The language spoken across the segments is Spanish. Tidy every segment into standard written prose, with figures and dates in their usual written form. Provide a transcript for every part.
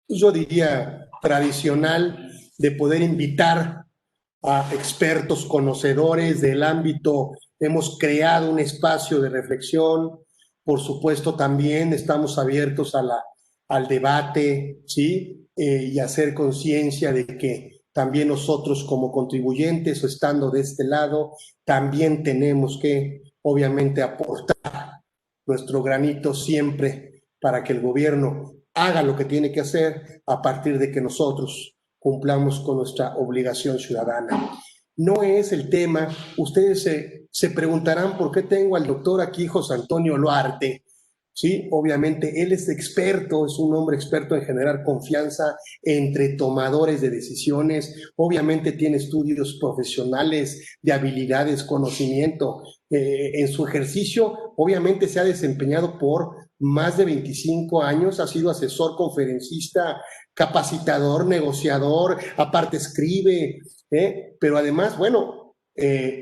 yo diría, tradicional de poder invitar a expertos conocedores del ámbito. Hemos creado un espacio de reflexión. Por supuesto, también estamos abiertos al debate, ¿sí? Y hacer conciencia de que también nosotros como contribuyentes o estando de este lado, también tenemos que, obviamente, aportar nuestro granito siempre para que el gobierno haga lo que tiene que hacer a partir de que nosotros cumplamos con nuestra obligación ciudadana. No es el tema, ustedes se preguntarán por qué tengo al doctor aquí, José Antonio Luarte. Sí, obviamente él es experto, es un hombre experto en generar confianza entre tomadores de decisiones, obviamente tiene estudios profesionales de habilidades, conocimiento. En su ejercicio, obviamente se ha desempeñado por más de 25 años, ha sido asesor, conferencista, capacitador, negociador, aparte escribe, pero además, bueno,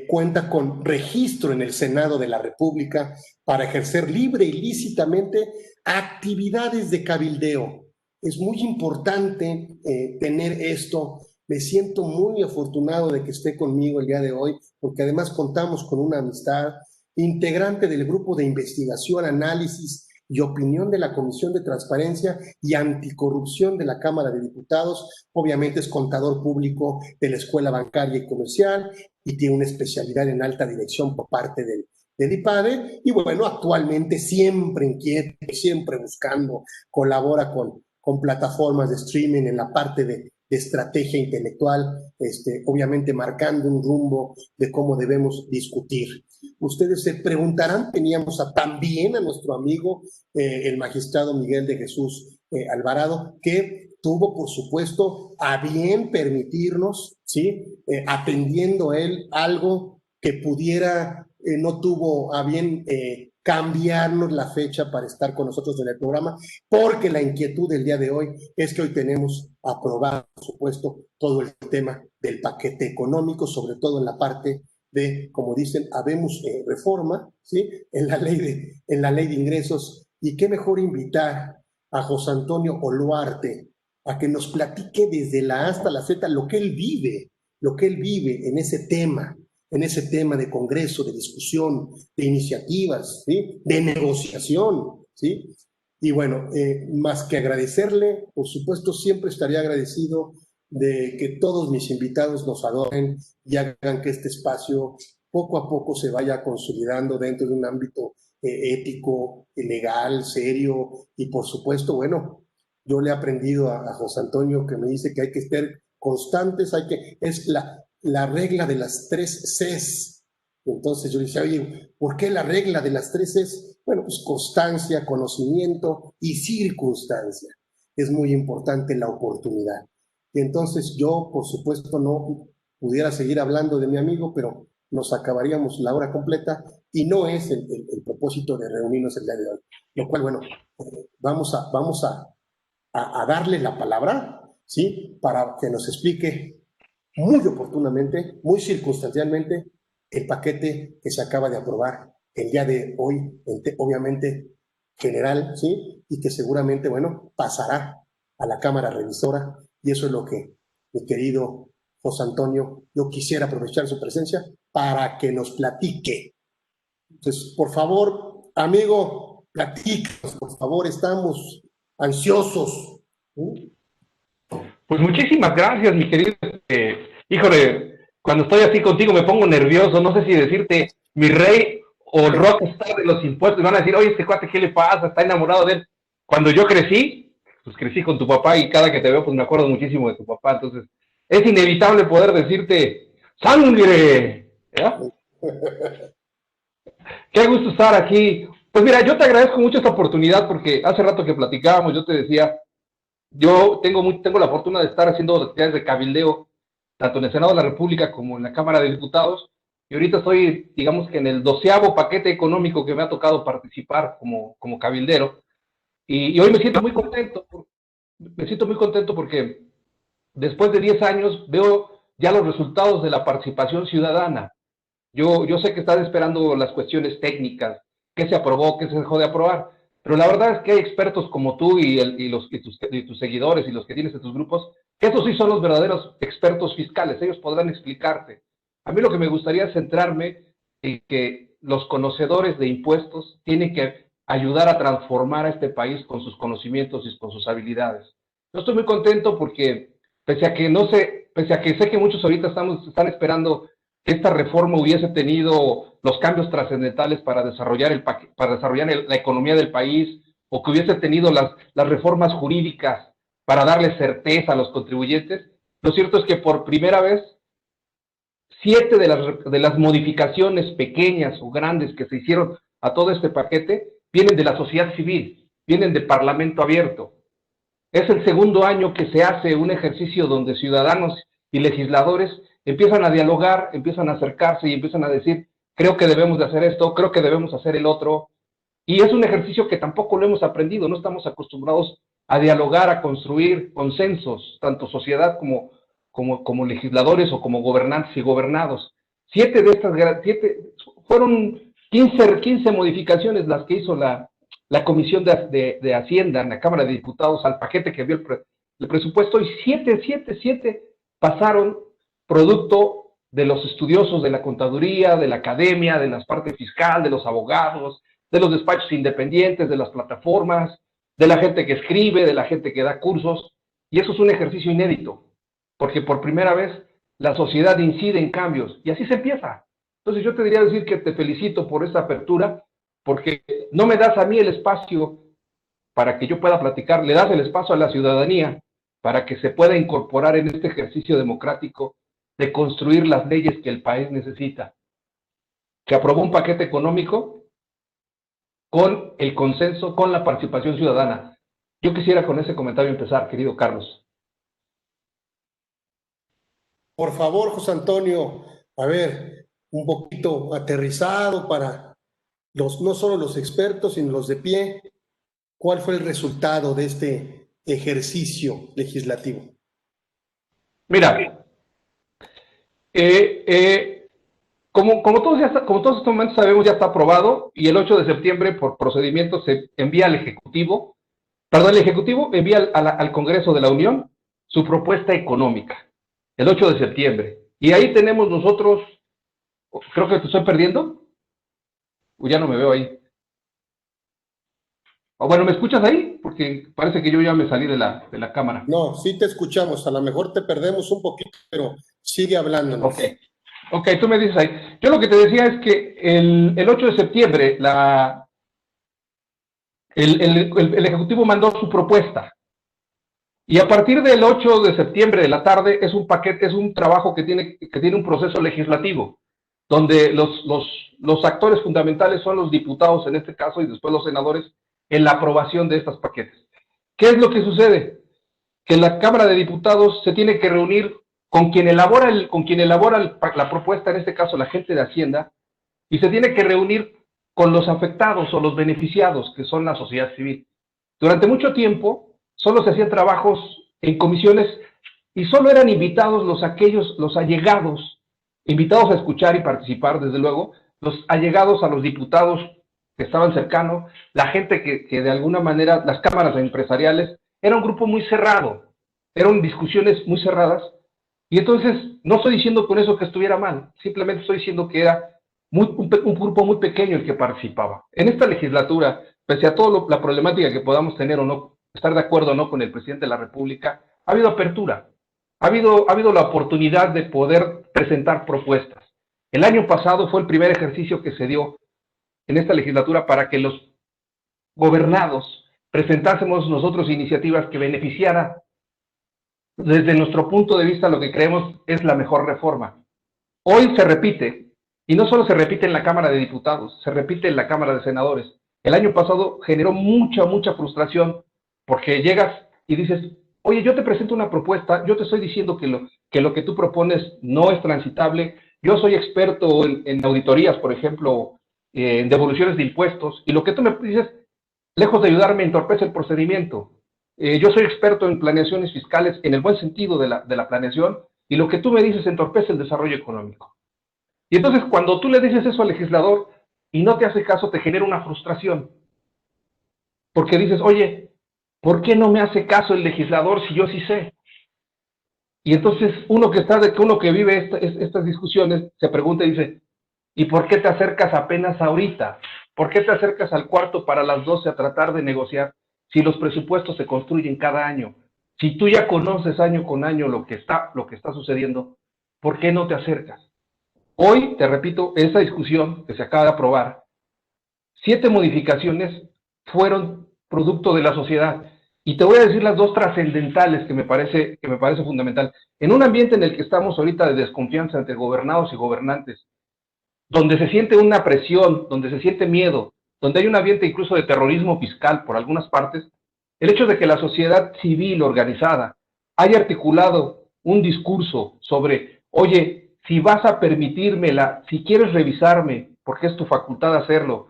cuenta con registro en el Senado de la República para ejercer libre y lícitamente actividades de cabildeo. Es muy importante tener esto. Me siento muy afortunado de que esté conmigo el día de hoy, porque además contamos con una amistad, integrante del grupo de investigación, análisis y opinión de la Comisión de Transparencia y Anticorrupción de la Cámara de Diputados. Obviamente es contador público de la Escuela Bancaria y Comercial y tiene una especialidad en alta dirección por parte del IPADE, y bueno, actualmente siempre inquieto, siempre buscando, colabora con plataformas de streaming en la parte de estrategia intelectual, obviamente marcando un rumbo de cómo debemos discutir. Ustedes se preguntarán, teníamos también a nuestro amigo, el magistrado Miguel de Jesús Alvarado, que tuvo, por supuesto, a bien permitirnos, ¿sí? Atendiendo él algo que pudiera, no tuvo a bien cambiarnos la fecha para estar con nosotros en el programa, porque la inquietud del día de hoy es que hoy tenemos aprobado, por supuesto, todo el tema del paquete económico, sobre todo en la parte de, como dicen, habemos reforma, ¿sí? En la ley de ingresos, y qué mejor invitar a José Antonio Oluarte a que nos platique desde la A hasta la Z lo que él vive en ese tema de congreso, de discusión, de iniciativas, ¿sí? De negociación, ¿sí? Y bueno, más que agradecerle, por supuesto, siempre estaría agradecido de que todos mis invitados nos adoren y hagan que este espacio poco a poco se vaya consolidando dentro de un ámbito ético, legal, serio, y por supuesto, bueno, yo le he aprendido a José Antonio que me dice que hay que ser constantes, es la regla de las 3 Cs. Entonces yo le decía, oye, ¿por qué la regla de las 3 Cs? Bueno, pues constancia, conocimiento y circunstancia. Es muy importante la oportunidad. Y entonces yo, por supuesto, no pudiera seguir hablando de mi amigo, pero nos acabaríamos la hora completa y no es el propósito de reunirnos el día de hoy. Lo cual, bueno, vamos a darle la palabra, ¿sí? Para que nos explique muy oportunamente, muy circunstancialmente, el paquete que se acaba de aprobar el día de hoy, obviamente general, ¿sí? Y que seguramente, bueno, pasará a la Cámara Revisora, y eso es lo que, mi querido José Antonio, yo quisiera aprovechar su presencia para que nos platique. Entonces, por favor, amigo, platícanos, por favor, estamos ansiosos. Pues muchísimas gracias, mi querido. Híjole, cuando estoy así contigo me pongo nervioso, no sé si decirte mi rey o el rockstar de los impuestos. Me van a decir, oye, este cuate, ¿qué le pasa? Está enamorado de él. Cuando yo crecí, pues crecí con tu papá y cada que te veo, pues me acuerdo muchísimo de tu papá. Entonces, es inevitable poder decirte, ¡sangre! ¿Ya? Qué gusto estar aquí. Pues mira, yo te agradezco mucho esta oportunidad porque hace rato que platicábamos, yo te decía, yo tengo la fortuna de estar haciendo actividades de cabildeo, tanto en el Senado de la República como en la Cámara de Diputados, y ahorita estoy, digamos que en el 12º paquete económico que me ha tocado participar como cabildero, y hoy me siento muy contento porque después de 10 años veo ya los resultados de la participación ciudadana. Yo sé que están esperando las cuestiones técnicas, qué se aprobó, qué se dejó de aprobar, Pero la verdad es que hay expertos como tú y tus seguidores y los que tienes en tus grupos, que esos sí son los verdaderos expertos fiscales, ellos podrán explicarte. A mí lo que me gustaría es centrarme en que los conocedores de impuestos tienen que ayudar a transformar a este país con sus conocimientos y con sus habilidades. Yo estoy muy contento porque, pese a que sé que muchos ahorita están esperando que esta reforma hubiese tenido los cambios trascendentales para desarrollar, la economía del país, o que hubiese tenido las reformas jurídicas para darle certeza a los contribuyentes, lo cierto es que por primera vez 7 de las modificaciones pequeñas o grandes que se hicieron a todo este paquete vienen de la sociedad civil, vienen del Parlamento abierto. Es el segundo año que se hace un ejercicio donde ciudadanos y legisladores empiezan a dialogar, empiezan a acercarse y empiezan a decir, creo que debemos de hacer esto, creo que debemos hacer el otro. Y es un ejercicio que tampoco lo hemos aprendido, no estamos acostumbrados a dialogar, a construir consensos, tanto sociedad como legisladores o como gobernantes y gobernados. Fueron 15 modificaciones las que hizo la Comisión de Hacienda en la Cámara de Diputados al paquete que vio el presupuesto, y 7 pasaron producto de los estudiosos de la contaduría, de la academia, de la parte fiscal, de los abogados, de los despachos independientes, de las plataformas, de la gente que escribe, de la gente que da cursos, y eso es un ejercicio inédito, porque por primera vez la sociedad incide en cambios, y así se empieza. Entonces yo te diría decir que te felicito por esta apertura, porque no me das a mí el espacio para que yo pueda platicar, le das el espacio a la ciudadanía para que se pueda incorporar en este ejercicio democrático de construir las leyes que el país necesita. Se aprobó un paquete económico con el consenso, con la participación ciudadana. Yo quisiera con ese comentario empezar, querido Carlos. Por favor, José Antonio, a ver, un poquito aterrizado para no solo los expertos, sino los de pie. ¿Cuál fue el resultado de este ejercicio legislativo? Mira, como todos estos momentos sabemos, ya está aprobado, y el 8 de septiembre, por procedimiento, se envía al Ejecutivo, el Ejecutivo envía al Congreso de la Unión su propuesta económica, el 8 de septiembre. Y ahí tenemos nosotros, creo que te estoy perdiendo, o ya no me veo ahí. O bueno, ¿me escuchas ahí? Porque parece que yo ya me salí de la cámara. No, sí te escuchamos, a lo mejor te perdemos un poquito, pero sigue hablándonos. Ok, tú me dices ahí. Yo lo que te decía es que el 8 de septiembre el Ejecutivo mandó su propuesta. Y a partir del 8 de septiembre de la tarde es un paquete, es un trabajo que tiene un proceso legislativo, donde los actores fundamentales son los diputados en este caso y después los senadores en la aprobación de estos paquetes. ¿Qué es lo que sucede? Que la Cámara de Diputados se tiene que reunir con quien elabora la propuesta, en este caso la gente de Hacienda, y se tiene que reunir con los afectados o los beneficiados, que son la sociedad civil. Durante mucho tiempo solo se hacían trabajos en comisiones y solo eran invitados los allegados, invitados a escuchar y participar, desde luego, los allegados a los diputados que estaban cercanos, la gente que de alguna manera, las cámaras empresariales, era un grupo muy cerrado, eran discusiones muy cerradas, y entonces no estoy diciendo con eso que estuviera mal, simplemente estoy diciendo que era un grupo muy pequeño el que participaba. En esta legislatura, pese a toda la problemática que podamos tener o no, estar de acuerdo o no con el presidente de la República, ha habido apertura, ha habido la oportunidad de poder presentar propuestas. El año pasado fue el primer ejercicio que se dio en esta legislatura para que los gobernados presentásemos nosotros iniciativas que beneficiaran desde nuestro punto de vista lo que creemos es la mejor reforma. Hoy se repite, y no solo se repite en la Cámara de Diputados, se repite en la Cámara de Senadores. El año pasado generó mucha frustración porque llegas y dices, oye, yo te presento una propuesta, yo te estoy diciendo que lo que tú propones no es transitable, yo soy experto en auditorías, por ejemplo, en devoluciones de impuestos, y lo que tú me dices, lejos de ayudarme, entorpece el procedimiento. Yo soy experto en planeaciones fiscales, en el buen sentido de la planeación, y lo que tú me dices entorpece el desarrollo económico. Y entonces cuando tú le dices eso al legislador y no te hace caso, te genera una frustración. porque dices, oye, ¿por qué no me hace caso el legislador si yo sí sé? Y entonces uno que vive estas discusiones se pregunta y dice, ¿y por qué te acercas apenas ahorita? ¿Por qué te acercas al cuarto para las 12 a tratar de negociar si los presupuestos se construyen cada año? Si tú ya conoces año con año lo que está sucediendo, ¿por qué no te acercas? Hoy, te repito, esa discusión que se acaba de aprobar, 7 modificaciones fueron producto de la sociedad. Y te voy a decir las dos trascendentales que me parece fundamental. En un ambiente en el que estamos ahorita de desconfianza entre gobernados y gobernantes, donde se siente una presión, donde se siente miedo, donde hay un ambiente incluso de terrorismo fiscal por algunas partes, el hecho de que la sociedad civil organizada haya articulado un discurso sobre, oye, si vas a permitírmela, si quieres revisarme, porque es tu facultad hacerlo,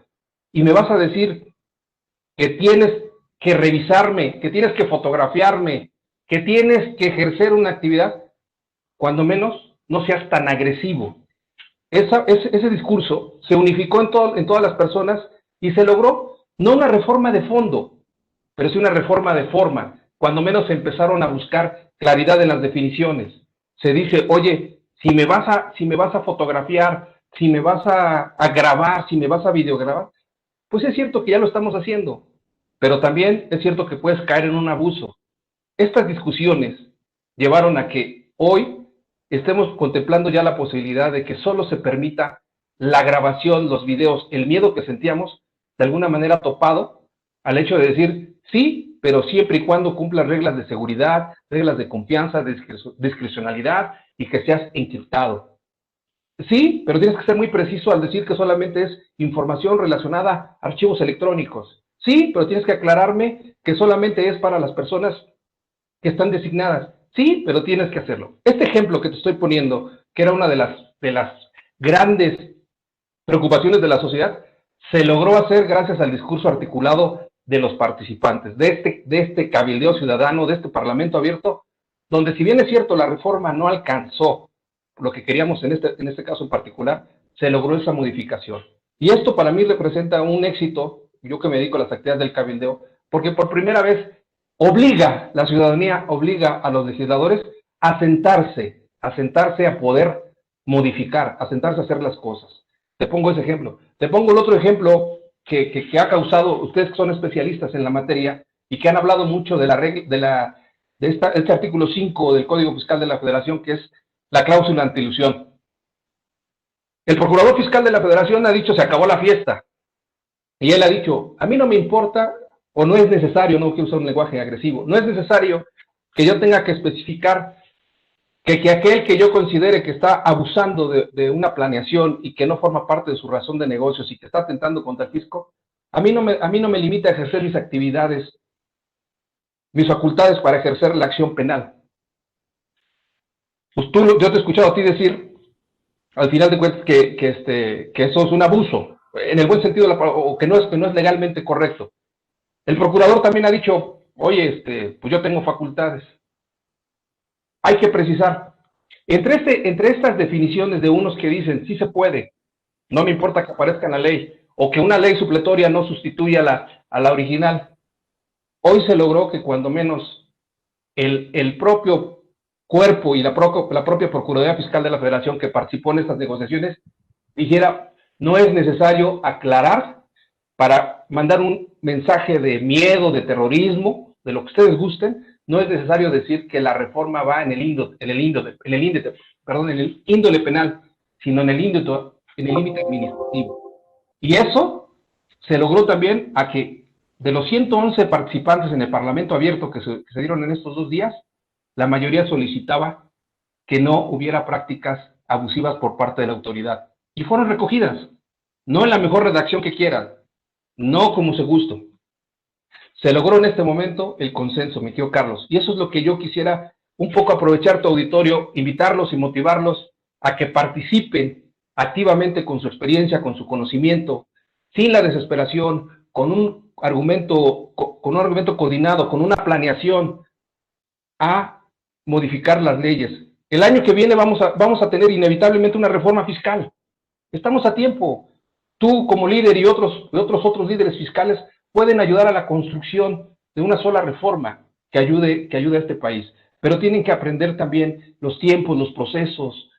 y me vas a decir que tienes que revisarme, que tienes que fotografiarme, que tienes que ejercer una actividad, cuando menos no seas tan agresivo. Ese discurso se unificó en todas las personas y se logró no una reforma de fondo, pero sí una reforma de forma. Cuando menos empezaron a buscar claridad en las definiciones. Se dice, oye, si me vas a fotografiar, si me vas a grabar, si me vas a videograbar, pues es cierto que ya lo estamos haciendo, pero también es cierto que puedes caer en un abuso. Estas discusiones llevaron a que hoy estemos contemplando ya la posibilidad de que solo se permita la grabación, los videos, el miedo que sentíamos, de alguna manera topado al hecho de decir, sí, pero siempre y cuando cumpla reglas de seguridad, reglas de confianza, de discrecionalidad y que seas encriptado. Sí, pero tienes que ser muy preciso al decir que solamente es información relacionada a archivos electrónicos. Sí, pero tienes que aclararme que solamente es para las personas que están designadas. Sí, pero tienes que hacerlo. Este ejemplo que te estoy poniendo, que era una de las grandes preocupaciones de la sociedad, se logró hacer gracias al discurso articulado de los participantes, de este cabildeo ciudadano, de este parlamento abierto, donde si bien es cierto la reforma no alcanzó lo que queríamos en este caso en particular, se logró esa modificación. Y esto para mí representa un éxito, yo que me dedico a las actividades del cabildeo, porque por primera vez la ciudadanía obliga a los legisladores a sentarse a poder modificar, a sentarse a hacer las cosas. Te pongo ese ejemplo. Te pongo el otro ejemplo que ha causado, ustedes que son especialistas en la materia y que han hablado mucho de este artículo 5 del Código Fiscal de la Federación, que es la cláusula antiilusión. El Procurador Fiscal de la Federación ha dicho, se acabó la fiesta. Y él ha dicho, a mí no me importa, o no es necesario, no quiero usar un lenguaje agresivo, no es necesario que yo tenga que especificar que aquel que yo considere que está abusando de una planeación y que no forma parte de su razón de negocios y que está atentando contra el fisco, a mí no me limita a ejercer mis actividades, mis facultades para ejercer la acción penal. Pues yo te he escuchado a ti decir, al final de cuentas, que eso es un abuso, en el buen sentido, o que no es legalmente correcto. El procurador también ha dicho, oye, pues yo tengo facultades. Hay que precisar. Entre estas definiciones de unos que dicen, sí se puede, no me importa que aparezca en la ley, o que una ley supletoria no sustituya a la original, hoy se logró que cuando menos el propio cuerpo y la propia Procuraduría Fiscal de la Federación que participó en estas negociaciones dijera, no es necesario aclarar para mandar un mensaje de miedo, de terrorismo, de lo que ustedes gusten, no es necesario decir que la reforma va en el índole penal, sino en el límite administrativo. Y eso se logró también a que de los 111 participantes en el Parlamento abierto que se dieron en estos 2 días, la mayoría solicitaba que no hubiera prácticas abusivas por parte de la autoridad. Y fueron recogidas, no en la mejor redacción que quieran, no como se gustó. Se logró en este momento el consenso, mi tío Carlos, y eso es lo que yo quisiera un poco aprovechar tu auditorio, invitarlos y motivarlos a que participen activamente con su experiencia, con su conocimiento, sin la desesperación, con un argumento coordinado, con una planeación, a modificar las leyes. El año que viene vamos a tener inevitablemente una reforma fiscal. Estamos a tiempo. Tú como líder y otros líderes fiscales pueden ayudar a la construcción de una sola reforma que ayude a este país. Pero tienen que aprender también los tiempos, los procesos,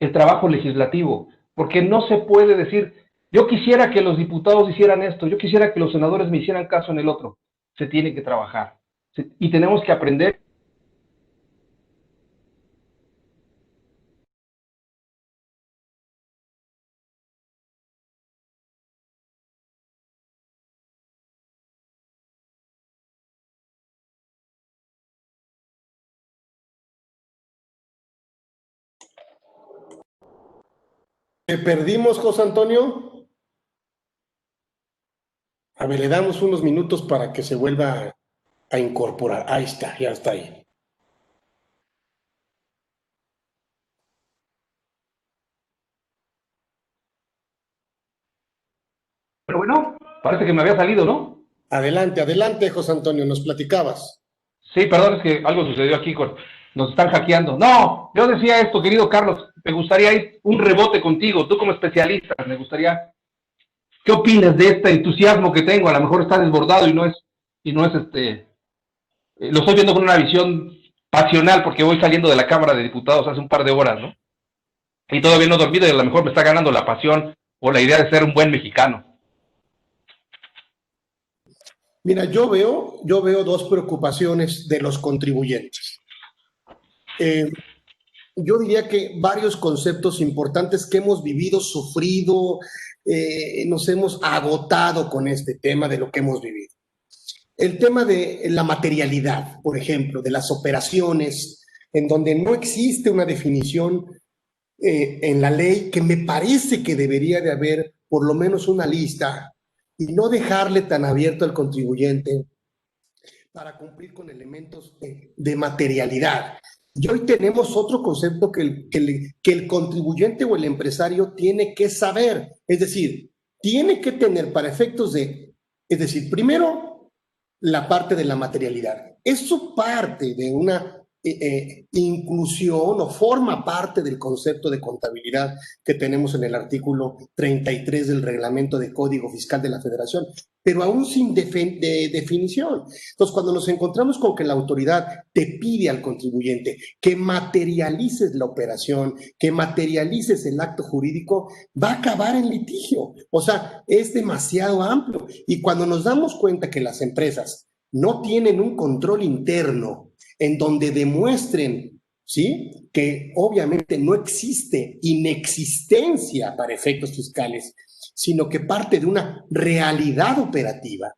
el trabajo legislativo, porque no se puede decir, yo quisiera que los diputados hicieran esto, yo quisiera que los senadores me hicieran caso en el otro. Se tiene que trabajar. Y tenemos que aprender. ¿Te perdimos, José Antonio? A ver, le damos unos minutos para que se vuelva a incorporar. Ahí está, ya está ahí. Pero bueno, parece que me había salido, ¿no? Adelante, adelante, José Antonio, nos platicabas. Sí, perdón, es que algo sucedió aquí nos están hackeando. No, yo decía esto, querido Carlos, me gustaría ir un rebote contigo, tú como especialista, me gustaría, ¿qué opinas de este entusiasmo que tengo? A lo mejor está desbordado y no es lo estoy viendo con una visión pasional porque voy saliendo de la Cámara de Diputados hace un par de horas, ¿no? Y todavía no he dormido y a lo mejor me está ganando la pasión o la idea de ser un buen mexicano. Mira, yo veo dos preocupaciones de los contribuyentes. Yo diría que varios conceptos importantes que hemos vivido, sufrido, nos hemos agotado con este tema de lo que hemos vivido. El tema de la materialidad, por ejemplo, de las operaciones, en donde no existe una definición en la ley, que me parece que debería de haber por lo menos una lista y no dejarle tan abierto al contribuyente para cumplir con elementos de materialidad. Y hoy tenemos otro concepto que el contribuyente o el empresario tiene que saber, es decir, tiene que tener para efectos de, es decir, primero, la parte de la materialidad. Eso parte de una inclusión o forma parte del concepto de contabilidad que tenemos en el artículo 33 del Reglamento de Código Fiscal de la Federación, pero aún sin definición. Entonces, cuando nos encontramos con que la autoridad te pide al contribuyente que materialices la operación, que materialices el acto jurídico, va a acabar en litigio. O sea, es demasiado amplio. Y cuando nos damos cuenta que las empresas no tienen un control interno en donde demuestren, ¿sí?, que obviamente no existe inexistencia para efectos fiscales, sino que parte de una realidad operativa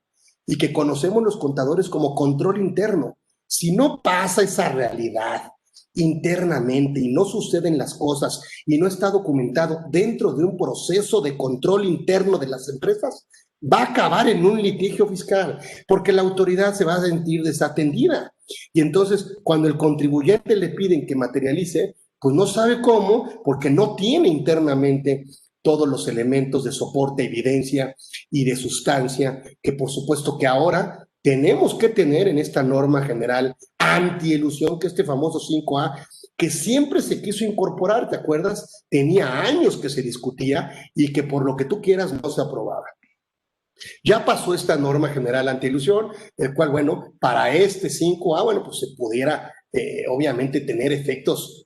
y que conocemos los contadores como control interno. Si no pasa esa realidad internamente y no suceden las cosas y no está documentado dentro de un proceso de control interno de las empresas, va a acabar en un litigio fiscal, porque la autoridad se va a sentir desatendida. Y entonces, cuando el contribuyente le piden que materialice, pues no sabe cómo, porque no tiene internamente todos los elementos de soporte, evidencia y de sustancia, que por supuesto que ahora tenemos que tener en esta norma general antielusión, que este famoso 5A, que siempre se quiso incorporar, ¿te acuerdas? Tenía años que se discutía y que por lo que tú quieras no se aprobaba. Ya pasó esta norma general antielusión, el cual, bueno, para este 5A, bueno, pues se pudiera obviamente tener efectos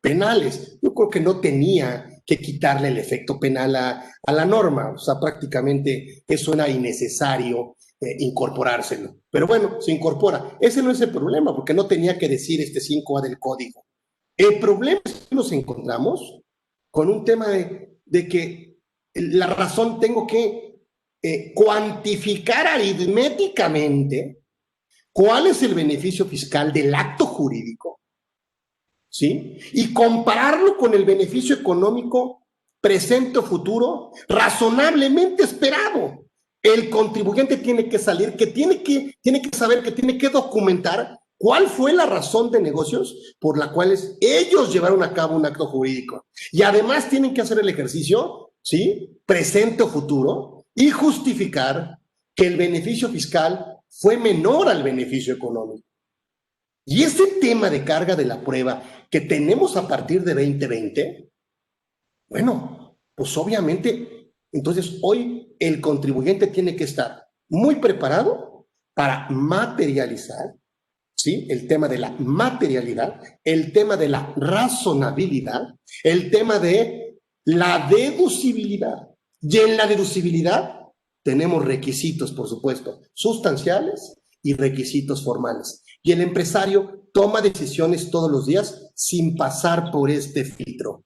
penales. Yo creo que no tenía que quitarle el efecto penal a la norma, o sea, prácticamente eso era innecesario incorporárselo. Pero bueno, se incorpora. Ese no es el problema, porque no tenía que decir este 5A del código. El problema es que nos encontramos con un tema de que la razón tengo que cuantificar aritméticamente cuál es el beneficio fiscal del acto jurídico, ¿sí? Y compararlo con el beneficio económico presente o futuro razonablemente esperado. El contribuyente tiene que salir, tiene que saber, que tiene que documentar cuál fue la razón de negocios por la cual ellos llevaron a cabo un acto jurídico. Y además tienen que hacer el ejercicio, ¿sí?, presente o futuro, y justificar que el beneficio fiscal fue menor al beneficio económico. Y ese tema de carga de la prueba que tenemos a partir de 2020, bueno, pues obviamente, entonces hoy el contribuyente tiene que estar muy preparado para materializar, ¿sí? El tema de la materialidad, el tema de la razonabilidad, el tema de la deducibilidad. Y en la deducibilidad tenemos requisitos, por supuesto, sustanciales y requisitos formales. Y el empresario toma decisiones todos los días sin pasar por este filtro.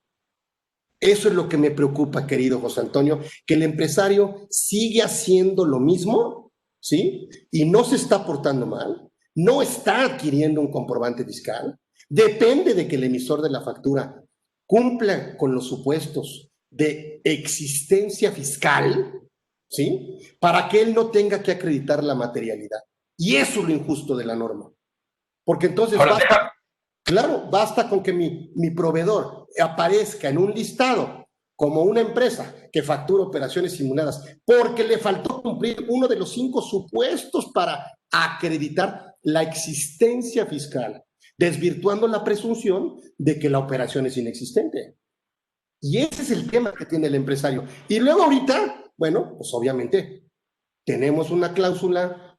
Eso es lo que me preocupa, querido José Antonio, que el empresario sigue haciendo lo mismo, ¿sí? Y no se está portando mal, no está adquiriendo un comprobante fiscal, depende de que el emisor de la factura cumpla con los supuestos de existencia fiscal, ¿sí? Para que él no tenga que acreditar la materialidad. Y eso es lo injusto de la norma. Porque entonces basta, claro, basta con que mi proveedor aparezca en un listado como una empresa que factura operaciones simuladas porque le faltó cumplir uno de los 5 supuestos para acreditar la existencia fiscal, desvirtuando la presunción de que la operación es inexistente. Y ese es el tema que tiene el empresario. Y luego ahorita, bueno, pues obviamente tenemos una cláusula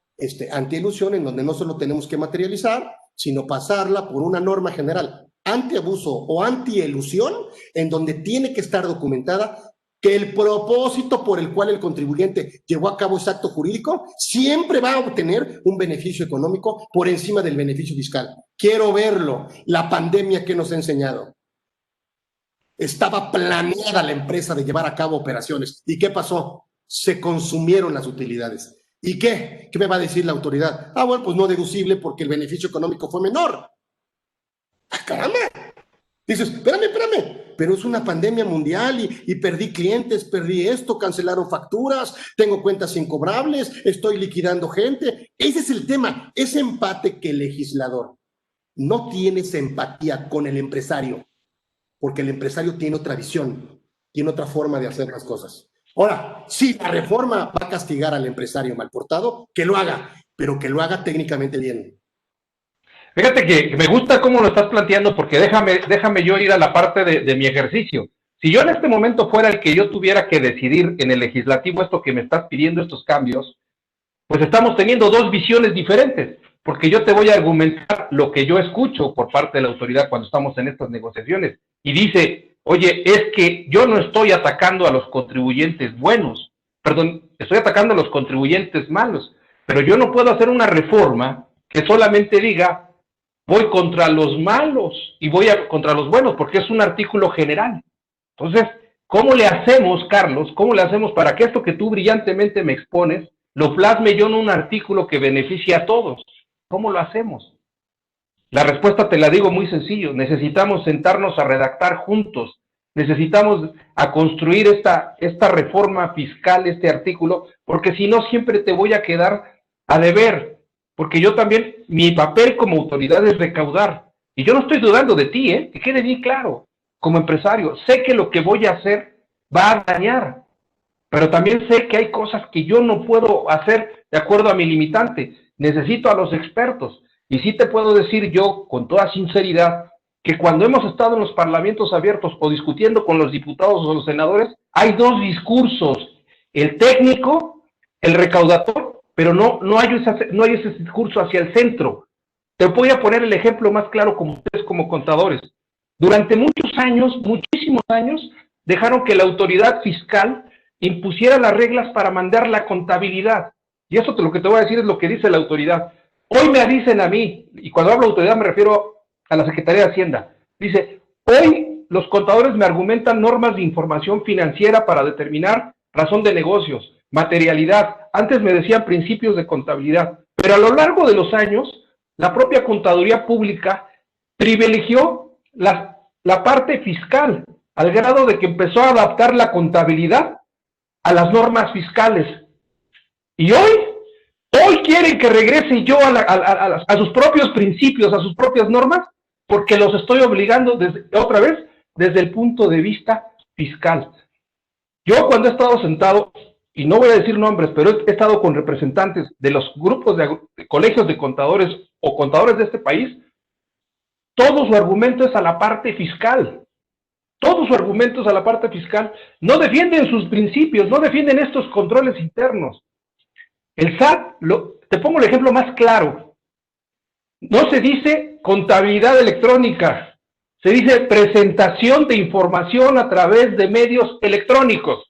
antielusión en donde no solo tenemos que materializar, sino pasarla por una norma general antiabuso o antielusión, en donde tiene que estar documentada que el propósito por el cual el contribuyente llevó a cabo ese acto jurídico siempre va a obtener un beneficio económico por encima del beneficio fiscal. Quiero verlo. La pandemia que nos ha enseñado. Estaba planeada la empresa de llevar a cabo operaciones. ¿Y qué pasó? Se consumieron las utilidades. ¿Y qué? ¿Qué me va a decir la autoridad? Ah, bueno, pues no deducible porque el beneficio económico fue menor. ¡Ah, caramba! Dices, espérame, pero es una pandemia mundial y perdí clientes, perdí esto, cancelaron facturas, tengo cuentas incobrables, estoy liquidando gente. Ese es el tema, ese empate que el legislador no tiene esa empatía con el empresario, porque el empresario tiene otra visión, tiene otra forma de hacer las cosas. Ahora, si la reforma va a castigar al empresario mal portado, que lo haga, pero que lo haga técnicamente bien. Fíjate que me gusta cómo lo estás planteando, porque déjame yo ir a la parte de mi ejercicio. Si yo en este momento fuera el que yo tuviera que decidir en el legislativo esto que me estás pidiendo, estos cambios, pues estamos teniendo dos visiones diferentes, porque yo te voy a argumentar lo que yo escucho por parte de la autoridad cuando estamos en estas negociaciones, y dice, oye, es que yo no estoy atacando a los contribuyentes buenos, perdón, estoy atacando a los contribuyentes malos, pero yo no puedo hacer una reforma que solamente diga, voy contra los malos y contra los buenos, porque es un artículo general. Entonces, ¿cómo le hacemos, Carlos? ¿Cómo le hacemos para que esto que tú brillantemente me expones lo plasme yo en un artículo que beneficie a todos? ¿Cómo lo hacemos? La respuesta te la digo muy sencillo. Necesitamos sentarnos a redactar juntos. Necesitamos a construir esta reforma fiscal, este artículo, porque si no siempre te voy a quedar a deber. Porque yo también, mi papel como autoridad es recaudar. Y yo no estoy dudando de ti, que quede bien claro. Como empresario, sé que lo que voy a hacer va a dañar, pero también sé que hay cosas que yo no puedo hacer de acuerdo a mi limitante. Necesito a los expertos. Y sí te puedo decir yo, con toda sinceridad, que cuando hemos estado en los parlamentos abiertos o discutiendo con los diputados o los senadores, hay dos discursos, el técnico, el recaudador, pero no hay ese discurso hacia el centro. Te voy a poner el ejemplo más claro como ustedes como contadores. Durante muchos años, muchísimos años, dejaron que la autoridad fiscal impusiera las reglas para mandar la contabilidad. Y eso lo que te voy a decir es lo que dice la autoridad. Hoy me dicen a mí, y cuando hablo de autoridad me refiero a la Secretaría de Hacienda, dice, hoy los contadores me argumentan normas de información financiera para determinar razón de negocios, materialidad. Antes me decían principios de contabilidad, pero a lo largo de los años, la propia contaduría pública privilegió la parte fiscal, al grado de que empezó a adaptar la contabilidad a las normas fiscales. Y hoy quieren que regrese yo a sus propios principios, a sus propias normas, porque los estoy obligando otra vez desde el punto de vista fiscal. Yo cuando he estado sentado, y no voy a decir nombres, pero he estado con representantes de los grupos de colegios de contadores o contadores de este país, todo su argumento es a la parte fiscal. Todo su argumento es a la parte fiscal. No defienden sus principios, no defienden estos controles internos. El SAT, te pongo el ejemplo más claro, no se dice contabilidad electrónica, se dice presentación de información a través de medios electrónicos.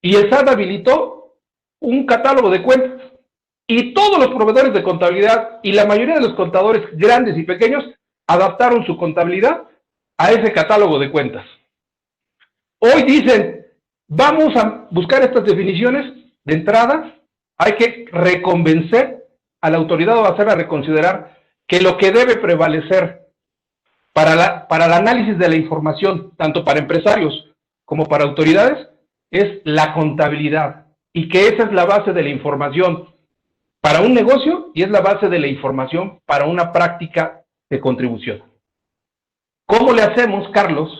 Y el SAT habilitó un catálogo de cuentas. Y todos los proveedores de contabilidad y la mayoría de los contadores grandes y pequeños adaptaron su contabilidad a ese catálogo de cuentas. Hoy dicen, vamos a buscar estas definiciones de entrada, hay que reconvencer a la autoridad o hacerla reconsiderar que lo que debe prevalecer para el análisis de la información, tanto para empresarios como para autoridades, es la contabilidad y que esa es la base de la información para un negocio y es la base de la información para una práctica de contribución. ¿Cómo le hacemos, Carlos,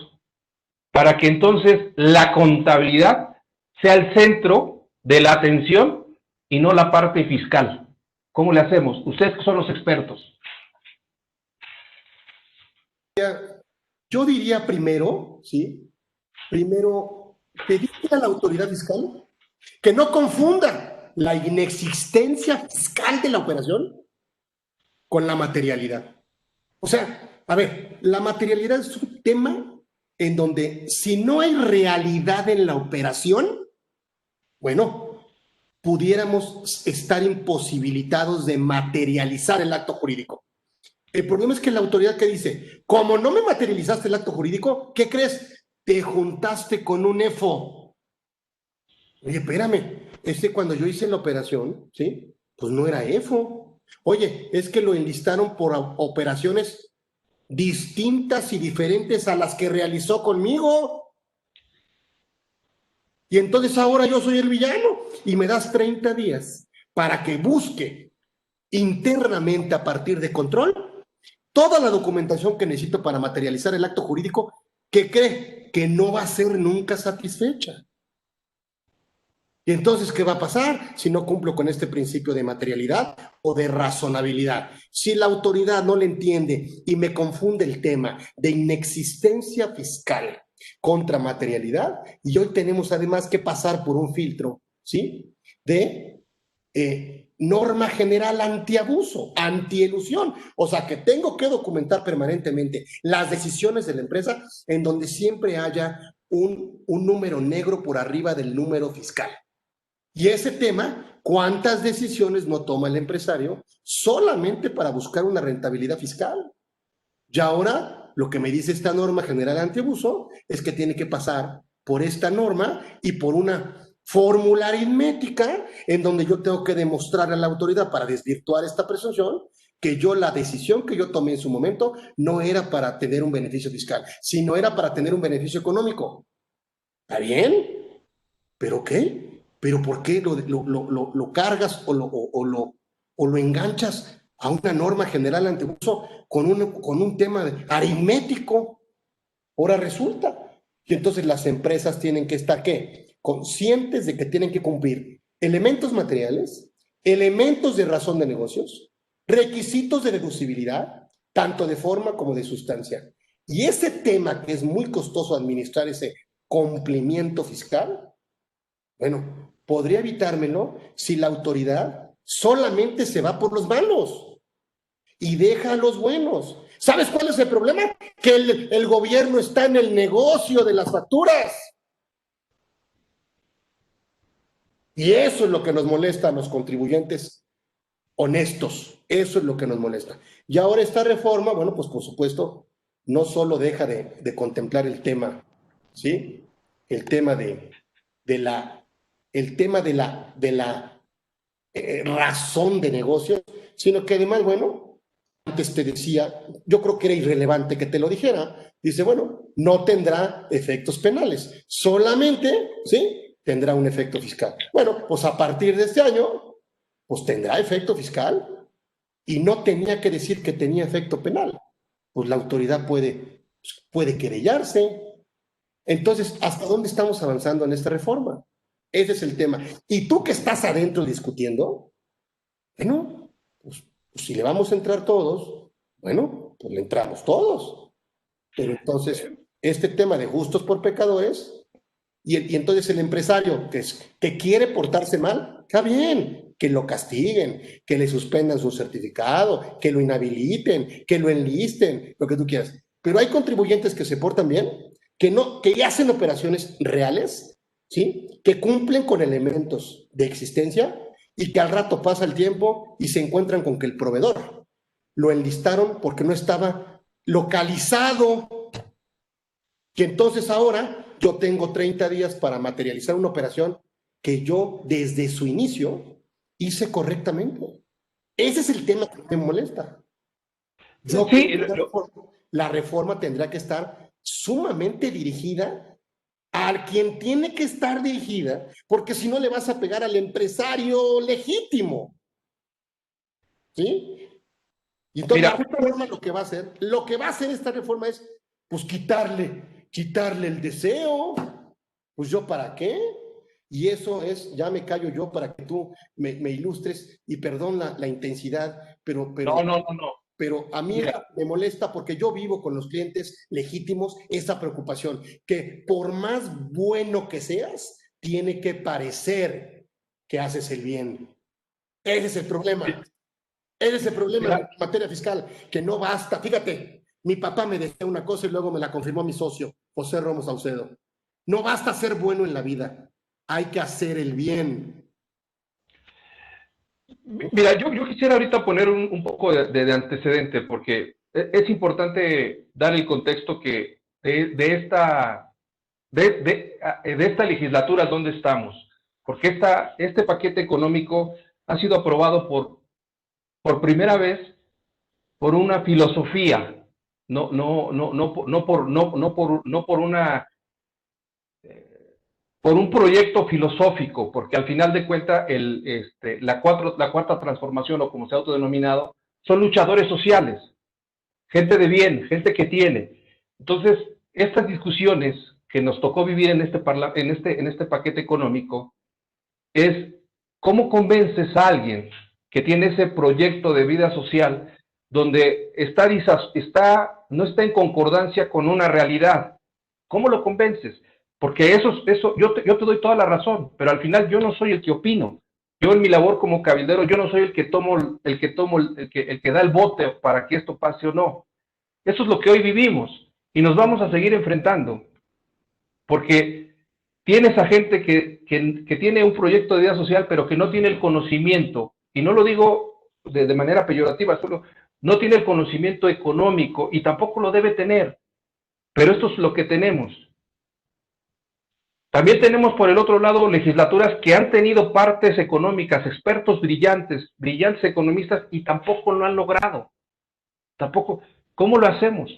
para que entonces la contabilidad sea el centro de la atención y no la parte fiscal? ¿Cómo le hacemos? Ustedes que son los expertos. Yo diría primero, ¿sí? Primero, pedirle a la autoridad fiscal que no confunda la inexistencia fiscal de la operación con la materialidad. O sea, a ver, la materialidad es un tema en donde si no hay realidad en la operación, bueno, pudiéramos estar imposibilitados de materializar el acto jurídico. El problema es que la autoridad que dice, como no me materializaste el acto jurídico, ¿qué crees? Te juntaste con un EFO. Oye, espérame, cuando yo hice la operación, ¿sí? Pues no era EFO. Oye, es que lo enlistaron por operaciones distintas y diferentes a las que realizó conmigo. Y entonces ahora yo soy el villano y me das 30 días para que busque internamente a partir de control toda la documentación que necesito para materializar el acto jurídico, que cree que no va a ser nunca satisfecha. Y entonces, ¿qué va a pasar si no cumplo con este principio de materialidad o de razonabilidad? Si la autoridad no le entiende y me confunde el tema de inexistencia fiscal contra materialidad, y hoy tenemos además que pasar por un filtro, ¿sí? De norma general antiabuso, antielusión. O sea, que tengo que documentar permanentemente las decisiones de la empresa en donde siempre haya un número negro por arriba del número fiscal. Y ese tema, ¿cuántas decisiones no toma el empresario solamente para buscar una rentabilidad fiscal? Y ahora, lo que me dice esta norma general antiabuso es que tiene que pasar por esta norma y por una fórmula aritmética en donde yo tengo que demostrar a la autoridad para desvirtuar esta presunción que la decisión que yo tomé en su momento no era para tener un beneficio fiscal, sino era para tener un beneficio económico. ¿Está bien? ¿Pero qué? ¿Pero por qué lo cargas o lo enganchas a una norma general antiabuso con un tema aritmético? Ahora resulta que entonces las empresas tienen que estar, ¿qué? Conscientes de que tienen que cumplir elementos materiales, elementos de razón de negocios, requisitos de deducibilidad, tanto de forma como de sustancia. Y ese tema que es muy costoso administrar, ese cumplimiento fiscal, bueno, podría evitármelo si la autoridad solamente se va por los malos y deja a los buenos. ¿Sabes cuál es el problema? Que el gobierno está en el negocio de las facturas. Y eso es lo que nos molesta a los contribuyentes honestos. Eso es lo que nos molesta. Y ahora esta reforma, bueno, pues por supuesto, no solo deja de contemplar el tema, ¿sí? El tema de la razón de negocios, sino que además, bueno, antes te decía, yo creo que era irrelevante que te lo dijera, dice, bueno, no tendrá efectos penales, solamente, ¿sí? Tendrá un efecto fiscal. Bueno, pues a partir de este año, pues tendrá efecto fiscal y no tenía que decir que tenía efecto penal. Pues la autoridad puede querellarse. Entonces, ¿hasta dónde estamos avanzando en esta reforma? Ese es el tema. Y tú que estás adentro discutiendo, bueno, pues si le vamos a entrar todos, bueno, pues le entramos todos. Pero entonces, este tema de justos por pecadores, Y entonces el empresario que quiere portarse mal, está bien, que lo castiguen, que le suspendan su certificado, que lo inhabiliten, que lo enlisten, lo que tú quieras. Pero hay contribuyentes que se portan bien, que hacen operaciones reales, ¿sí? Que cumplen con elementos de existencia y que al rato pasa el tiempo y se encuentran con que el proveedor lo enlistaron porque no estaba localizado. Y entonces ahora yo tengo 30 días para materializar una operación que yo desde su inicio hice correctamente. Ese es el tema que me molesta. Yo Sí, creo que la reforma tendrá que estar sumamente dirigida a quien tiene que estar dirigida, porque si no le vas a pegar al empresario legítimo. ¿Sí? Y entonces mira, la reforma lo que va a hacer esta reforma es, pues quitarle el deseo. Pues yo para qué? Y eso es, ya me callo yo para que tú me ilustres y perdón la intensidad, no. pero a mí Mira, me molesta porque yo vivo con los clientes legítimos esa preocupación, que por más bueno que seas, tiene que parecer que haces el bien. Ese es el problema. Ese es el problema en mira, materia fiscal, que no basta. Fíjate, mi papá me decía una cosa y luego me la confirmó mi socio, José Ramos Saucedo. No basta ser bueno en la vida, hay que hacer el bien. mira, yo quisiera ahorita poner un poco de antecedente, porque es importante dar el contexto que de esta legislatura donde estamos, porque este paquete económico ha sido aprobado por primera vez por una filosofía, no por una por un proyecto filosófico, porque al final de cuentas la cuarta transformación, o como se ha autodenominado, son luchadores sociales, gente de bien, gente que tiene. Entonces, estas discusiones que nos tocó vivir en este paquete económico es cómo convences a alguien que tiene ese proyecto de vida social donde no está en concordancia con una realidad. ¿Cómo lo convences? Porque yo te doy toda la razón, pero al final yo no soy el que opino. Yo en mi labor como cabildero, yo no soy el que da el voto para que esto pase o no. Eso es lo que hoy vivimos y nos vamos a seguir enfrentando, porque tienes a gente que tiene un proyecto de vida social, pero que no tiene el conocimiento, y no lo digo de manera peyorativa, solo no tiene el conocimiento económico y tampoco lo debe tener, pero esto es lo que tenemos. También tenemos por el otro lado legislaturas que han tenido partes económicas, expertos brillantes, brillantes economistas, y tampoco lo han logrado. Tampoco. ¿Cómo lo hacemos?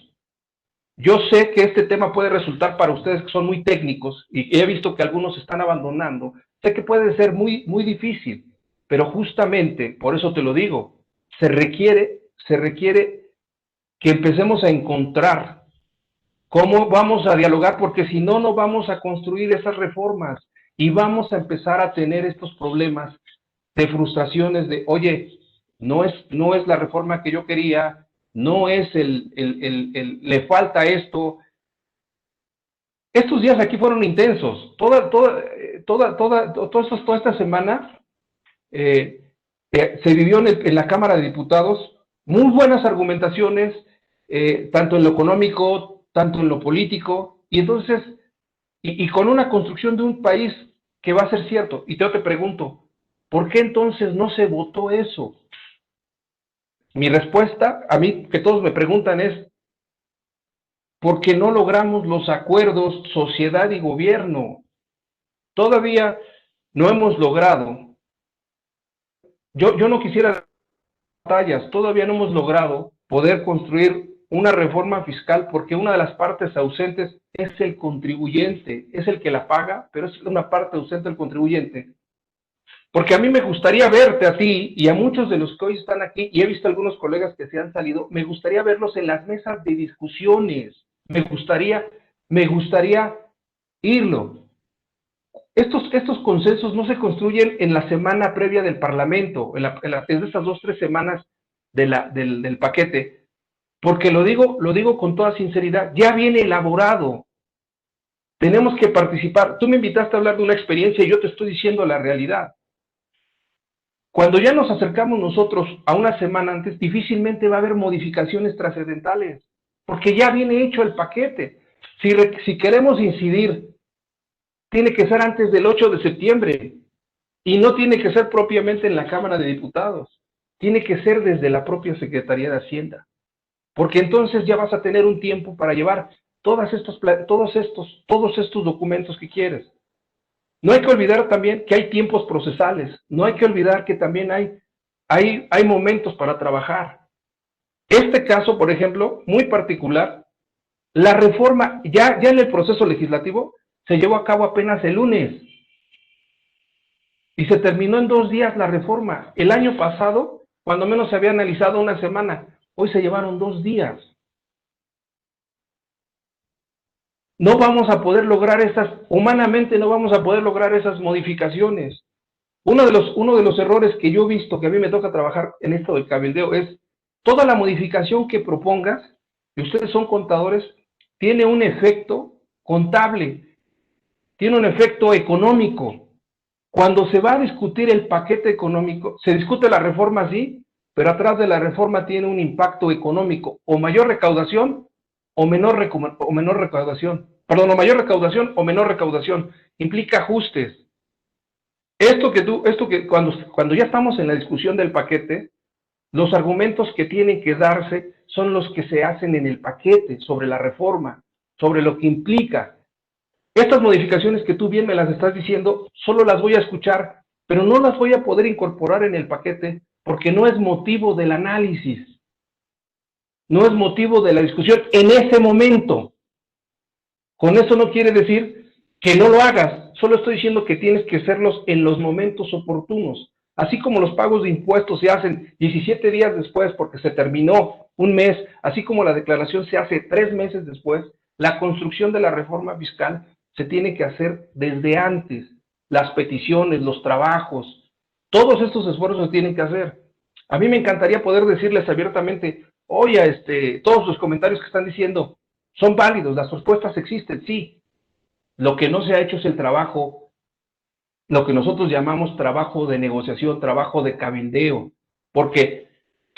Yo sé que este tema puede resultar para ustedes que son muy técnicos y he visto que algunos están abandonando. Sé que puede ser muy difícil, pero justamente, por eso te lo digo, se requiere que empecemos a encontrar cómo vamos a dialogar, porque si no, no vamos a construir esas reformas y vamos a empezar a tener estos problemas de frustraciones de, oye, no es la reforma que yo quería, no es le falta esto. Estos días aquí fueron intensos. Toda esta semana se vivió en la Cámara de Diputados muy buenas argumentaciones, tanto en lo económico, tanto en lo político, y entonces, y con una construcción de un país que va a ser cierto. Y yo te pregunto, ¿por qué entonces no se votó eso? Mi respuesta, a mí que todos me preguntan, es porque no logramos los acuerdos sociedad y gobierno. Todavía no hemos logrado, yo no quisiera batallas, todavía no hemos logrado poder construir una reforma fiscal porque una de las partes ausentes es el contribuyente, es el que la paga, pero es una parte ausente del contribuyente. Porque a mí me gustaría verte a ti y a muchos de los que hoy están aquí, y he visto algunos colegas que se han salido, me gustaría verlos en las mesas de discusiones, me gustaría irlo. Estos consensos no se construyen en la semana previa del Parlamento, en estas 2 o 3 semanas del paquete, porque lo digo con toda sinceridad, ya viene elaborado. Tenemos que participar. Tú me invitaste a hablar de una experiencia y yo te estoy diciendo la realidad. Cuando ya nos acercamos nosotros a una semana antes, difícilmente va a haber modificaciones trascendentales, porque ya viene hecho el paquete. Si queremos incidir, tiene que ser antes del 8 de septiembre y no tiene que ser propiamente en la Cámara de Diputados, tiene que ser desde la propia Secretaría de Hacienda, porque entonces ya vas a tener un tiempo para llevar todos estos documentos que quieres. No hay que olvidar también que hay tiempos procesales, no hay que olvidar que también hay momentos para trabajar. Este caso, por ejemplo, muy particular, la reforma ya en el proceso legislativo se llevó a cabo apenas el lunes y se terminó en 2 días la reforma. El año pasado, cuando menos se había analizado una semana, hoy se llevaron 2 días. No vamos a poder lograr humanamente no vamos a poder lograr esas modificaciones. Uno de los errores que yo he visto, que a mí me toca trabajar en esto del cabildeo, es toda la modificación que propongas, y ustedes son contadores, tiene un efecto contable, tiene un efecto económico. Cuando se va a discutir el paquete económico, se discute la reforma, sí, pero atrás de la reforma tiene un impacto económico, o mayor recaudación o menor recaudación. Perdón, o mayor recaudación o menor recaudación. Implica ajustes. Cuando ya estamos en la discusión del paquete, los argumentos que tienen que darse son los que se hacen en el paquete sobre la reforma, sobre lo que implica. Estas modificaciones que tú bien me las estás diciendo, solo las voy a escuchar, pero no las voy a poder incorporar en el paquete porque no es motivo del análisis, no es motivo de la discusión en ese momento. Con eso no quiere decir que no lo hagas, solo estoy diciendo que tienes que hacerlos en los momentos oportunos. Así como los pagos de impuestos se hacen 17 días después porque se terminó un mes, así como la declaración se hace 3 meses después, la construcción de la reforma fiscal se tiene que hacer desde antes. Las peticiones, los trabajos, todos estos esfuerzos se tienen que hacer. A mí me encantaría poder decirles abiertamente, oye, todos los comentarios que están diciendo son válidos, las respuestas existen, sí. Lo que no se ha hecho es el trabajo, lo que nosotros llamamos trabajo de negociación, trabajo de cabildeo, porque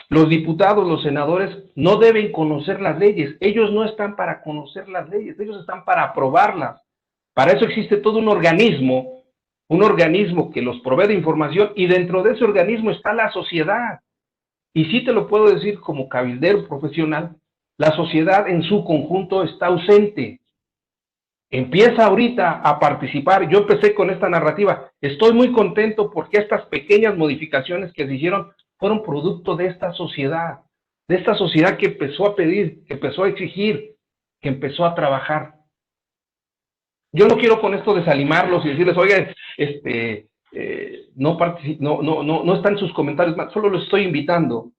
los diputados, los senadores no deben conocer las leyes, ellos no están para conocer las leyes, ellos están para aprobarlas. Para eso existe todo un organismo que los provee de información y dentro de ese organismo está la sociedad. Y sí te lo puedo decir como cabildero profesional, la sociedad en su conjunto está ausente. Empieza ahorita a participar. Yo empecé con esta narrativa. Estoy muy contento porque estas pequeñas modificaciones que se hicieron fueron producto de esta sociedad que empezó a pedir, que empezó a exigir, que empezó a trabajar. Yo no quiero con esto desanimarlos y decirles, oigan, no están sus comentarios mal, solo los estoy invitando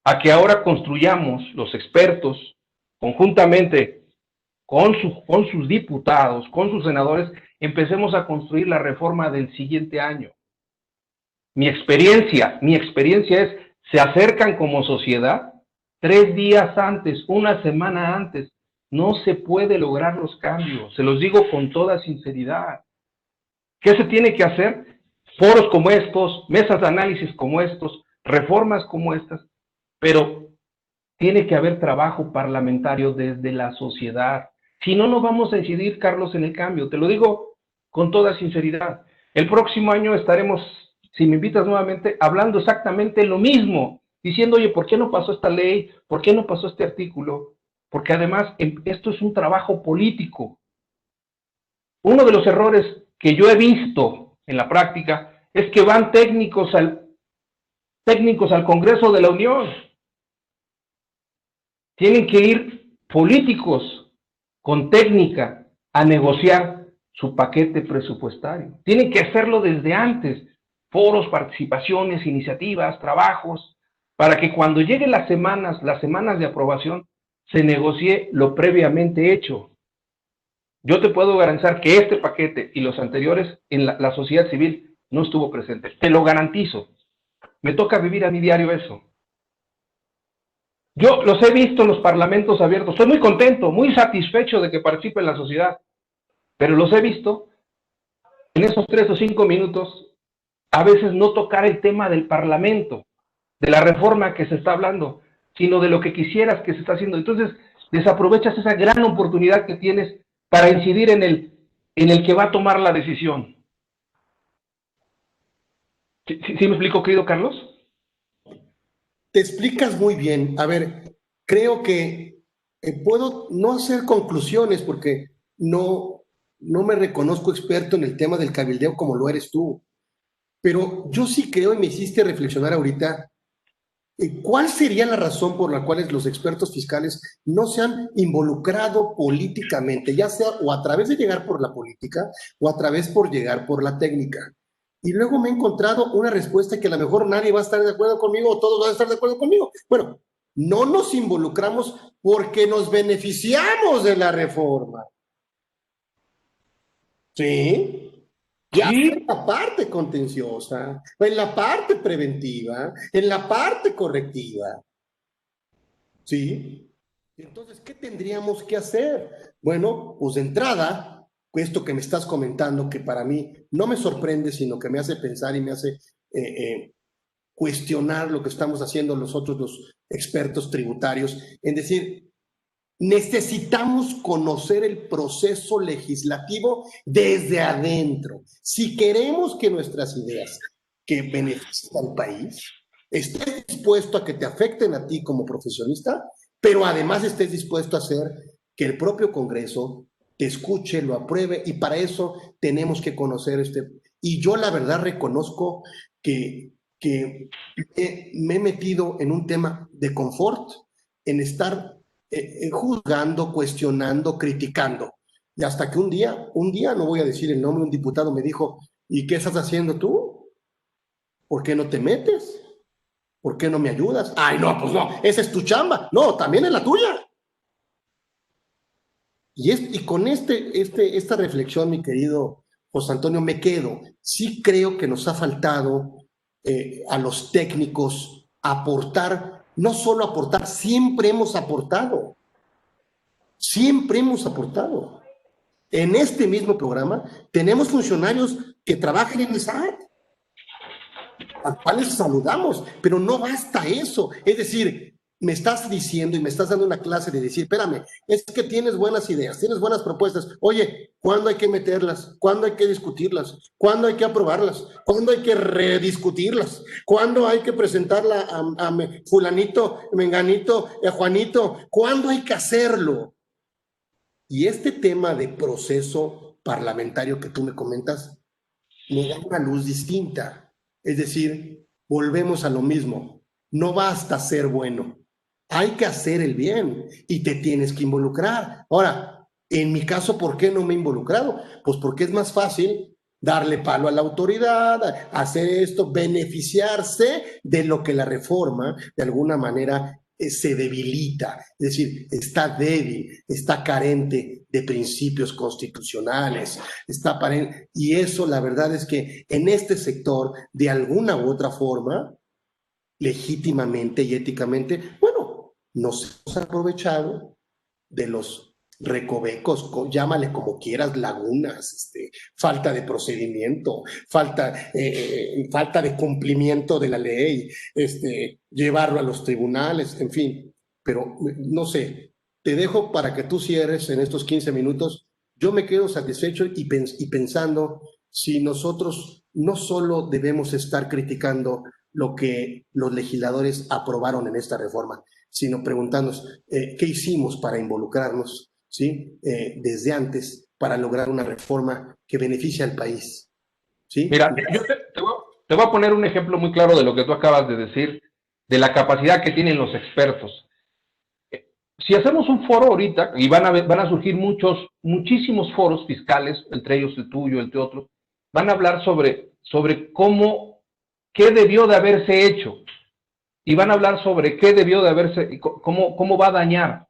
a que ahora construyamos los expertos conjuntamente con sus diputados, con sus senadores, empecemos a construir la reforma del siguiente año. Mi experiencia es, se acercan como sociedad 3 días antes, una semana antes, no se puede lograr los cambios, se los digo con toda sinceridad. ¿Qué se tiene que hacer? Foros como estos, mesas de análisis como estos, reformas como estas, pero tiene que haber trabajo parlamentario desde la sociedad. Si no, no vamos a incidir, Carlos, en el cambio. Te lo digo con toda sinceridad. El próximo año estaremos, si me invitas nuevamente, hablando exactamente lo mismo, diciendo, oye, ¿por qué no pasó esta ley? ¿Por qué no pasó este artículo? Porque además esto es un trabajo político. Uno de los errores que yo he visto en la práctica es que van técnicos al Congreso de la Unión. Tienen que ir políticos con técnica a negociar su paquete presupuestario. Tienen que hacerlo desde antes, foros, participaciones, iniciativas, trabajos, para que cuando lleguen las semanas de aprobación, se negocie lo previamente hecho. Yo te puedo garantizar que este paquete y los anteriores en la sociedad civil no estuvo presente. Te lo garantizo. Me toca vivir a mi diario eso. Yo los he visto en los parlamentos abiertos. Estoy muy contento, muy satisfecho de que participe en la sociedad. pero los he visto en esos 3 o 5 minutos a veces no tocar el tema del Parlamento, de la reforma que se está hablando, sino de lo que quisieras que se está haciendo. Entonces, desaprovechas esa gran oportunidad que tienes para incidir en el que va a tomar la decisión. ¿Sí me explico, querido Carlos? Te explicas muy bien. A ver, creo que puedo no hacer conclusiones porque no me reconozco experto en el tema del cabildeo como lo eres tú, pero yo sí creo y me hiciste reflexionar ahorita. ¿Cuál sería la razón por la cual los expertos fiscales no se han involucrado políticamente, ya sea o a través de llegar por la política o a través por llegar por la técnica? Y luego me he encontrado una respuesta que a lo mejor nadie va a estar de acuerdo conmigo o todos van a estar de acuerdo conmigo. Bueno, no nos involucramos porque nos beneficiamos de la reforma. ¿Sí? Ya sea en la parte contenciosa, en la parte preventiva, en la parte correctiva. ¿Sí? Entonces, ¿qué tendríamos que hacer? Bueno, pues de entrada, esto que me estás comentando, que para mí no me sorprende, sino que me hace pensar y me hace cuestionar lo que estamos haciendo nosotros los expertos tributarios, en decir, necesitamos conocer el proceso legislativo desde adentro. Si queremos que nuestras ideas que beneficien al país, estés dispuesto a que te afecten a ti como profesionista, pero además estés dispuesto a hacer que el propio Congreso te escuche, lo apruebe, y para eso tenemos que conocer Y yo la verdad reconozco que me he metido en un tema de confort, en estar juzgando, cuestionando, criticando. Y hasta que un día, no voy a decir el nombre, un diputado me dijo, ¿y qué estás haciendo tú? ¿Por qué no te metes? ¿Por qué no me ayudas? Ay, no, pues no, esa es tu chamba. No, también es la tuya. Y con esta reflexión, mi querido José Antonio, me quedo. Sí creo que nos ha faltado a los técnicos aportar, no solo aportar, siempre hemos aportado. Siempre hemos aportado. En este mismo programa tenemos funcionarios que trabajan en el SAT, a cuales saludamos, pero no basta eso. Es decir, me estás diciendo y me estás dando una clase de decir, espérame, es que tienes buenas ideas, tienes buenas propuestas. Oye, ¿cuándo hay que meterlas? ¿Cuándo hay que discutirlas? ¿Cuándo hay que aprobarlas? ¿Cuándo hay que rediscutirlas? ¿Cuándo hay que presentarla a fulanito, menganito, Juanito? ¿Cuándo hay que hacerlo? Y este tema de proceso parlamentario que tú me comentas me da una luz distinta. Es decir, volvemos a lo mismo. No basta ser bueno. Hay que hacer el bien y te tienes que involucrar. Ahora, en mi caso, ¿por qué no me he involucrado? Pues porque es más fácil darle palo a la autoridad, hacer esto, beneficiarse de lo que la reforma de alguna manera se debilita, es decir, está débil, está carente de principios constitucionales, y eso la verdad es que en este sector, de alguna u otra forma, legítimamente y éticamente, bueno, nos hemos aprovechado de los recovecos, llámale como quieras, lagunas, falta de procedimiento, falta de cumplimiento de la ley, llevarlo a los tribunales, en fin. Pero no sé, te dejo para que tú cierres en estos 15 minutos. Yo me quedo satisfecho y pensando si nosotros no solo debemos estar criticando lo que los legisladores aprobaron en esta reforma, sino preguntarnos qué hicimos para involucrarnos, ¿sí? Desde antes para lograr una reforma que beneficie al país. ¿Sí? Mira, yo te voy a poner un ejemplo muy claro de lo que tú acabas de decir, de la capacidad que tienen los expertos. Si hacemos un foro ahorita, y van a surgir muchísimos foros fiscales, entre ellos el tuyo, entre otros, van a hablar sobre qué debió de haberse hecho, y van a hablar sobre qué debió de haberse, cómo va a dañar.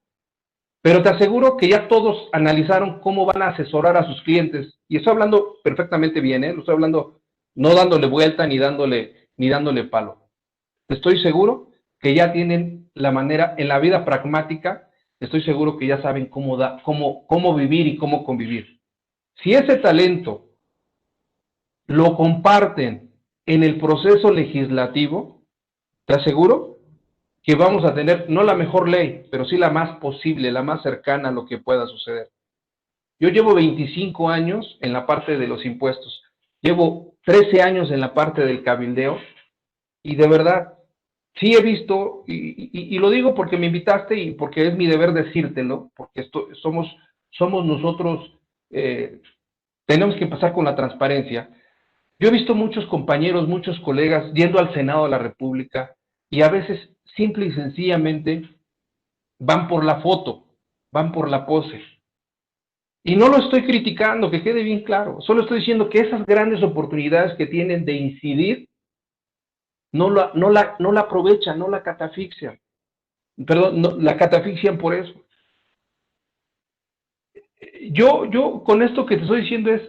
Pero te aseguro que ya todos analizaron cómo van a asesorar a sus clientes, y estoy hablando perfectamente bien, lo estoy hablando no dándole vuelta ni dándole palo. Estoy seguro que ya tienen la manera, en la vida pragmática, estoy seguro que ya saben cómo vivir y cómo convivir. Si ese talento lo comparten en el proceso legislativo, te aseguro que vamos a tener no la mejor ley, pero sí la más posible, la más cercana a lo que pueda suceder. Yo llevo 25 años en la parte de los impuestos, llevo 13 años en la parte del cabildeo y de verdad, sí he visto, y lo digo porque me invitaste y porque es mi deber decírtelo, porque somos nosotros, tenemos que empezar con la transparencia. Yo he visto muchos compañeros, muchos colegas yendo al Senado de la República y a veces simple y sencillamente van por la foto, van por la pose. Y no lo estoy criticando, que quede bien claro, solo estoy diciendo que esas grandes oportunidades que tienen de incidir no la aprovechan, no la catafixian. Perdón, no, la catafixian por eso. Yo con esto que te estoy diciendo es,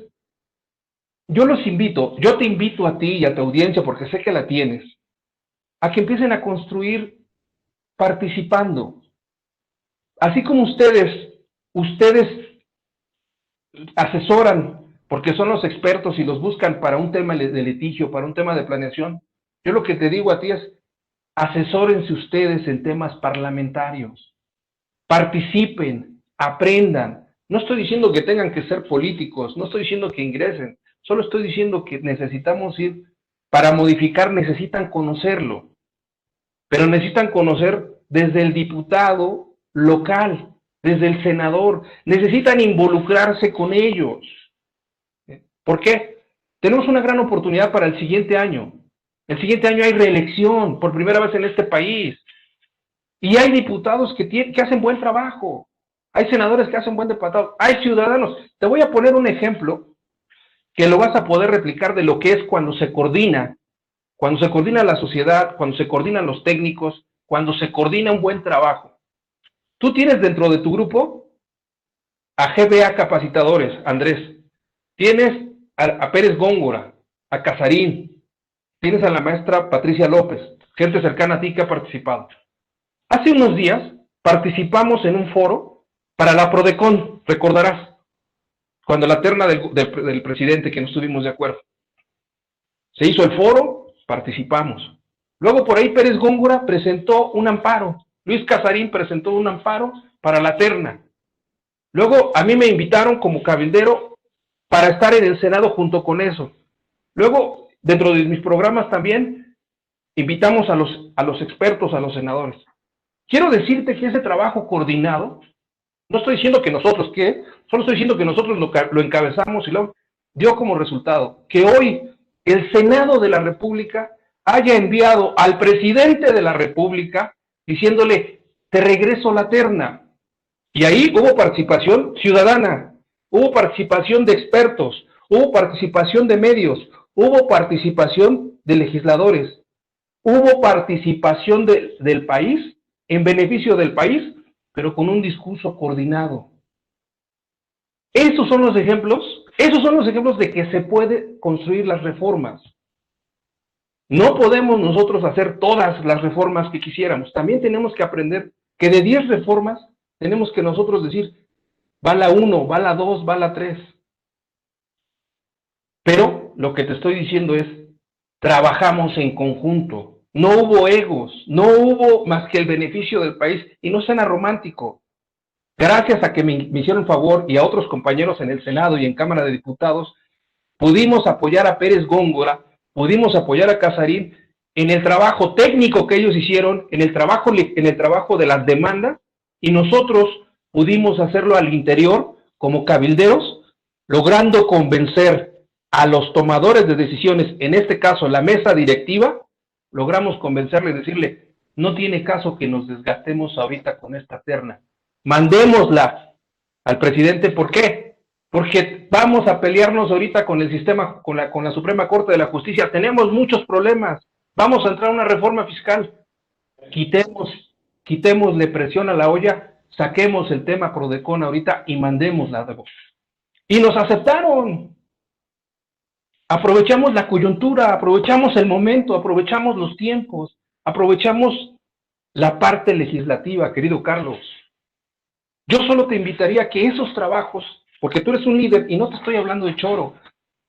yo los invito, yo te invito a ti y a tu audiencia, porque sé que la tienes, a que empiecen a construir participando. Así como ustedes asesoran, porque son los expertos y los buscan para un tema de litigio, para un tema de planeación. Yo lo que te digo a ti es, asesórense ustedes en temas parlamentarios, participen, aprendan. No estoy diciendo que tengan que ser políticos, no estoy diciendo que ingresen, solo estoy diciendo que necesitamos ir, para modificar necesitan conocerlo, pero necesitan conocer desde el diputado local, desde el senador, necesitan involucrarse con ellos. ¿Por qué? Tenemos una gran oportunidad para el siguiente año. El siguiente año hay reelección por primera vez en este país. Y hay diputados que hacen buen trabajo. Hay senadores que hacen buen trabajo. Hay ciudadanos. Te voy a poner un ejemplo que lo vas a poder replicar de lo que es cuando se coordina la sociedad, cuando se coordinan los técnicos, cuando se coordina un buen trabajo. Tú tienes dentro de tu grupo a GBA Capacitadores, Andrés. Tienes a Pérez Góngora, a Casarín. Tienes a la maestra Patricia López, gente cercana a ti que ha participado. Hace unos días participamos en un foro para la Prodecon, recordarás, cuando la terna del presidente, que no estuvimos de acuerdo. Se hizo el foro, participamos. Luego por ahí Pérez Góngora presentó un amparo, Luis Casarín presentó un amparo para la terna. Luego a mí me invitaron como cabildero para estar en el Senado junto con eso. Luego, dentro de mis programas también, invitamos a los expertos, a los senadores. Quiero decirte que ese trabajo coordinado, no estoy diciendo que nosotros, solo estoy diciendo que nosotros lo encabezamos y lo dio como resultado que hoy el Senado de la República haya enviado al presidente de la República diciéndole, te regreso la terna. Y ahí hubo participación ciudadana, hubo participación de expertos, hubo participación de medios, hubo participación de legisladores, hubo participación del país, en beneficio del país, pero con un discurso coordinado. Esos son los ejemplos de que se puede construir las reformas. No podemos nosotros hacer todas las reformas que quisiéramos. También tenemos que aprender que de 10 reformas tenemos que nosotros decir, va la 1, va la 2, va la 3. Pero lo que te estoy diciendo es, trabajamos en conjunto. No hubo egos, no hubo más que el beneficio del país, y no suena romántico. Gracias a que me hicieron favor y a otros compañeros en el Senado y en Cámara de Diputados, pudimos apoyar a Pérez Góngora, pudimos apoyar a Casarín en el trabajo técnico que ellos hicieron, en el trabajo de las demandas, y nosotros pudimos hacerlo al interior como cabilderos, logrando convencer a los tomadores de decisiones, en este caso la mesa directiva, logramos convencerle y decirle, no tiene caso que nos desgastemos ahorita con esta terna. Mandémosla al presidente. ¿Por qué? Porque vamos a pelearnos ahorita con el sistema, con la Suprema Corte de la Justicia. Tenemos muchos problemas. Vamos a entrar a una reforma fiscal. Quitémosle presión a la olla, saquemos el tema Prodecon ahorita y mandémosla. Y nos aceptaron. Aprovechamos la coyuntura, aprovechamos el momento, aprovechamos los tiempos, aprovechamos la parte legislativa, querido Carlos. Yo solo te invitaría a que esos trabajos porque tú eres un líder y no te estoy hablando de choro.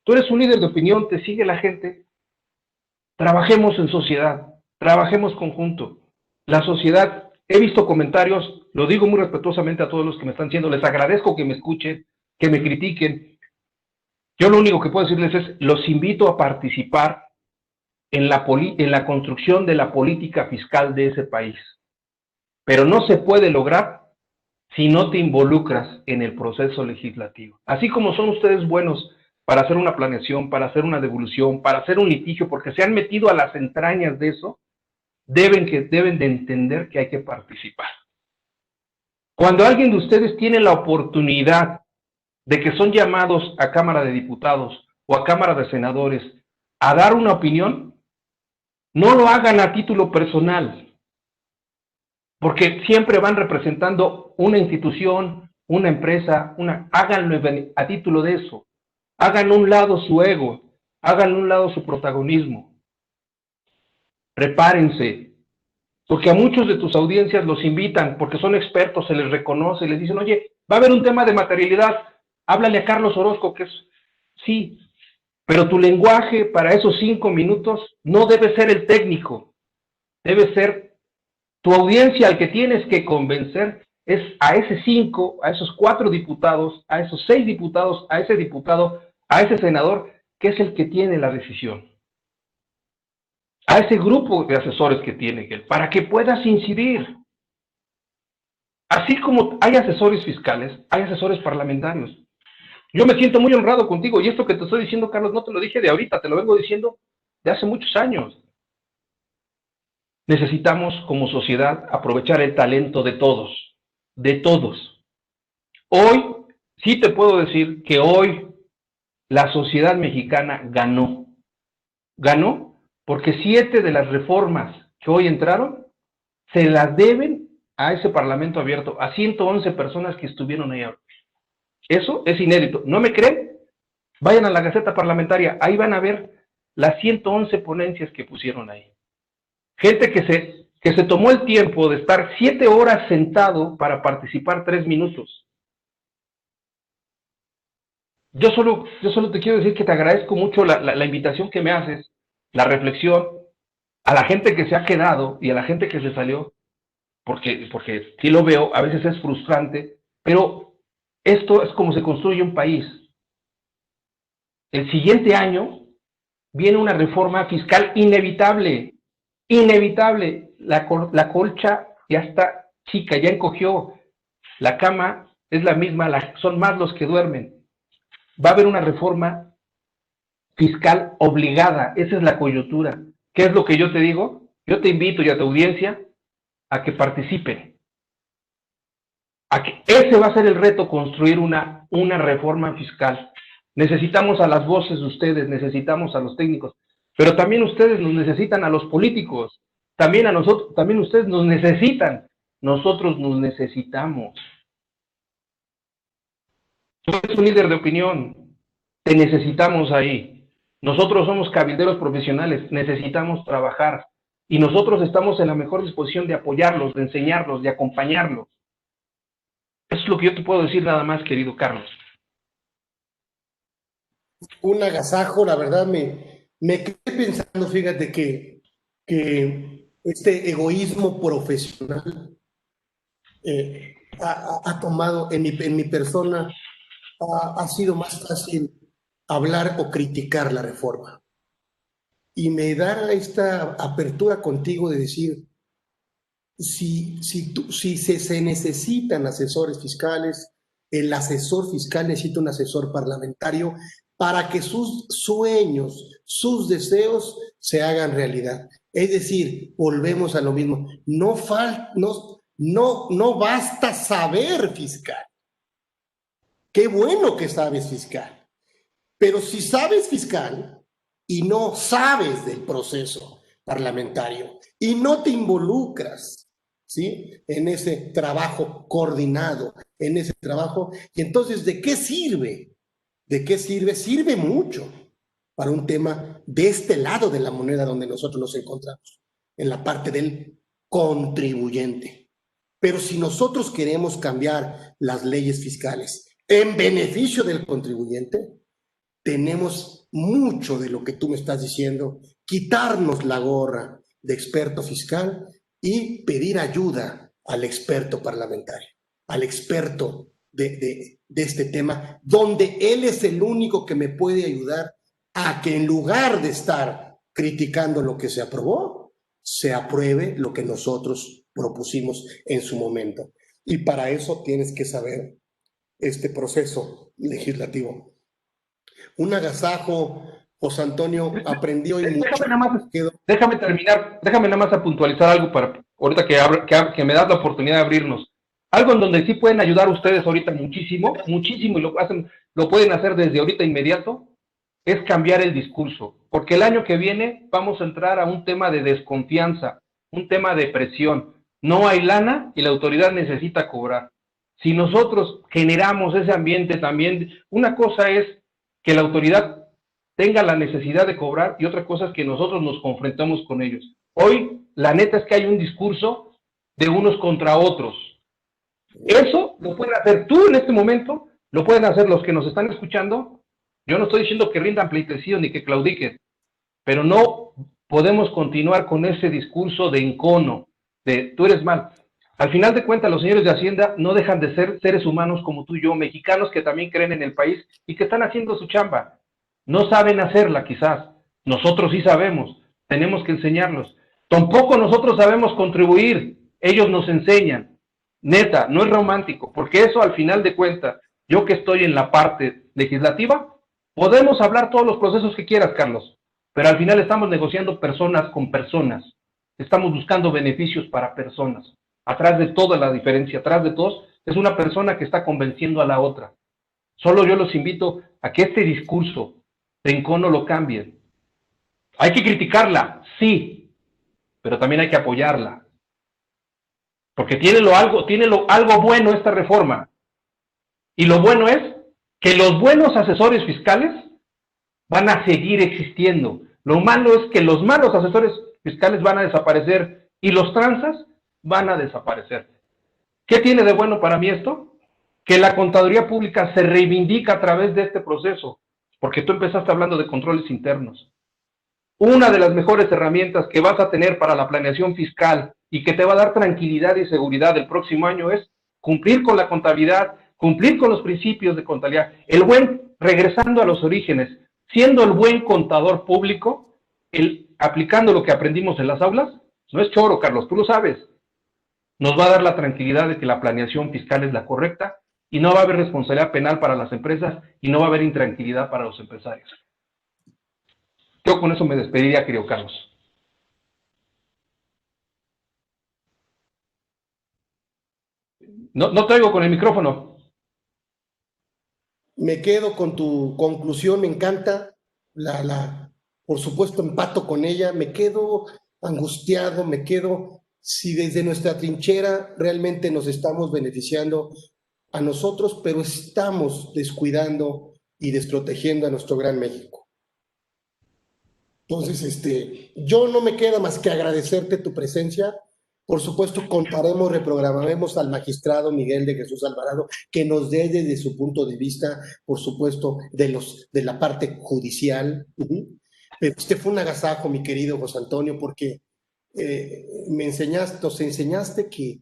Tú eres un líder de opinión, te sigue la gente. Trabajemos en sociedad, trabajemos conjunto. La sociedad, he visto comentarios, lo digo muy respetuosamente a todos los que me están diciendo, les agradezco que me escuchen, que me critiquen. Yo lo único que puedo decirles es, los invito a participar en la construcción de la política fiscal de ese país. Pero no se puede lograr si no te involucras en el proceso legislativo. Así como son ustedes buenos para hacer una planeación, para hacer una devolución, para hacer un litigio, porque se han metido a las entrañas de eso, deben de entender que hay que participar. Cuando alguien de ustedes tiene la oportunidad de que son llamados a Cámara de Diputados o a Cámara de Senadores a dar una opinión, no lo hagan a título personal, porque siempre van representando una institución, una empresa, háganlo a título de eso. Hagan a un lado su ego, hagan a un lado su protagonismo. Prepárense, porque a muchos de tus audiencias los invitan, porque son expertos, se les reconoce, les dicen, oye, va a haber un tema de materialidad, háblale a Carlos Orozco, que es, sí, pero tu lenguaje para esos 5 minutos no debe ser el técnico, debe ser tu audiencia al que tienes que convencer es a a esos 4 diputados, a esos 6 diputados, a ese diputado, a ese senador, que es el que tiene la decisión. A ese grupo de asesores que tiene él, para que puedas incidir. Así como hay asesores fiscales, hay asesores parlamentarios. Yo me siento muy honrado contigo, y esto que te estoy diciendo, Carlos, no te lo dije de ahorita, te lo vengo diciendo de hace muchos años. Necesitamos como sociedad aprovechar el talento de todos, de todos. Hoy, sí te puedo decir que hoy la sociedad mexicana ganó. Ganó porque 7 de las reformas que hoy entraron se las deben a ese Parlamento abierto, a 111 personas que estuvieron ahí. Eso es inédito. ¿No me creen? Vayan a la Gaceta Parlamentaria, ahí van a ver las 111 ponencias que pusieron ahí. Gente que se tomó el tiempo de estar 7 horas sentado para participar 3 minutos. Yo solo te quiero decir que te agradezco mucho la invitación que me haces, la reflexión, a la gente que se ha quedado y a la gente que se salió, porque sí lo veo, a veces es frustrante, pero esto es como se construye un país. El siguiente año viene una reforma fiscal inevitable, inevitable. La colcha ya está chica, ya encogió, la cama es la misma, son más los que duermen. Va a haber una reforma fiscal obligada, esa es la coyuntura. ¿Qué es lo que yo te digo? Yo te invito y a tu audiencia a que participen. Ese va a ser el reto, construir una reforma fiscal. Necesitamos a las voces de ustedes, necesitamos a los técnicos, pero también ustedes nos necesitan a los políticos, también a nosotros, también ustedes nos necesitan, nosotros nos necesitamos. Tú eres un líder de opinión, te necesitamos ahí. Nosotros somos cabilderos profesionales, necesitamos trabajar y nosotros estamos en la mejor disposición de apoyarlos, de enseñarlos, de acompañarlos. Eso es lo que yo te puedo decir nada más, querido Carlos. Un agasajo, la verdad, me quedé pensando, fíjate, que este egoísmo profesional ha tomado en mi persona, ha sido más fácil hablar o criticar la reforma. Y me da esta apertura contigo de decir, si se necesitan asesores fiscales, el asesor fiscal necesita un asesor parlamentario para que sus sueños, sus deseos se hagan realidad. Es decir, volvemos a lo mismo. No basta saber fiscal. Qué bueno que sabes fiscal. Pero si sabes fiscal y no sabes del proceso parlamentario y no te involucras, ¿sí?, en ese trabajo coordinado, en ese trabajo, y entonces, ¿de qué sirve? ¿De qué sirve? Sirve mucho para un tema de este lado de la moneda donde nosotros nos encontramos, en la parte del contribuyente. Pero si nosotros queremos cambiar las leyes fiscales, en beneficio del contribuyente, tenemos mucho de lo que tú me estás diciendo, quitarnos la gorra de experto fiscal y pedir ayuda al experto parlamentario, al experto de este tema, donde él es el único que me puede ayudar a que en lugar de estar criticando lo que se aprobó, se apruebe lo que nosotros propusimos en su momento. Y para eso tienes que saber este proceso legislativo. Un agasajo, José Antonio, aprendí hoy mucho. Déjame nada más a puntualizar algo para ahorita que me das la oportunidad de abrirnos. Algo en donde sí pueden ayudar ustedes ahorita muchísimo, muchísimo, y lo pueden hacer desde ahorita inmediato, es cambiar el discurso, porque el año que viene vamos a entrar a un tema de desconfianza, un tema de presión. No hay lana y la autoridad necesita cobrar. Si nosotros generamos ese ambiente también, una cosa es que la autoridad tenga la necesidad de cobrar y otra cosa es que nosotros nos confrontamos con ellos. Hoy, la neta es que hay un discurso de unos contra otros. Eso lo pueden hacer tú en este momento, lo pueden hacer los que nos están escuchando. Yo no estoy diciendo que rindan pleitesía ni que claudiquen, pero no podemos continuar con ese discurso de encono, de tú eres mal. Al final de cuentas, los señores de Hacienda no dejan de ser seres humanos como tú y yo, mexicanos que también creen en el país y que están haciendo su chamba. No saben hacerla quizás, nosotros sí sabemos, tenemos que enseñarlos. Tampoco nosotros sabemos contribuir, ellos nos enseñan. Neta, no es romántico, porque eso al final de cuentas, yo que estoy en la parte legislativa, podemos hablar todos los procesos que quieras, Carlos, pero al final estamos negociando personas con personas, estamos buscando beneficios para personas. Atrás de toda la diferencia, atrás de todos, es una persona que está convenciendo a la otra. Solo yo los invito a que este discurso de encono lo cambien. Hay que criticarla, sí, pero también hay que apoyarla. Porque tiene algo bueno esta reforma. Y lo bueno es que los buenos asesores fiscales van a seguir existiendo. Lo malo es que los malos asesores fiscales van a desaparecer y los tranzas van a desaparecer. ¿Qué tiene de bueno para mí esto? Que la contaduría pública se reivindica a través de este proceso, porque tú empezaste hablando de controles internos. Una de las mejores herramientas que vas a tener para la planeación fiscal y que te va a dar tranquilidad y seguridad el próximo año es cumplir con la contabilidad, cumplir con los principios de contabilidad, regresando a los orígenes, siendo el buen contador público, aplicando lo que aprendimos en las aulas. No es choro, Carlos, tú lo sabes. Nos va a dar la tranquilidad de que la planeación fiscal es la correcta y no va a haber responsabilidad penal para las empresas y no va a haber intranquilidad para los empresarios. Yo con eso me despediría, querido Carlos. No te oigo con el micrófono. Me quedo con tu conclusión, me encanta, por supuesto empato con ella, me quedo angustiado, si desde nuestra trinchera realmente nos estamos beneficiando a nosotros, pero estamos descuidando y desprotegiendo a nuestro gran México. Entonces, yo no me queda más que agradecerte tu presencia. Por supuesto, reprogramaremos al magistrado Miguel de Jesús Alvarado, que nos dé desde su punto de vista, por supuesto, de la parte judicial. Pero fue un agasajo, mi querido José Antonio, porque nos enseñaste que,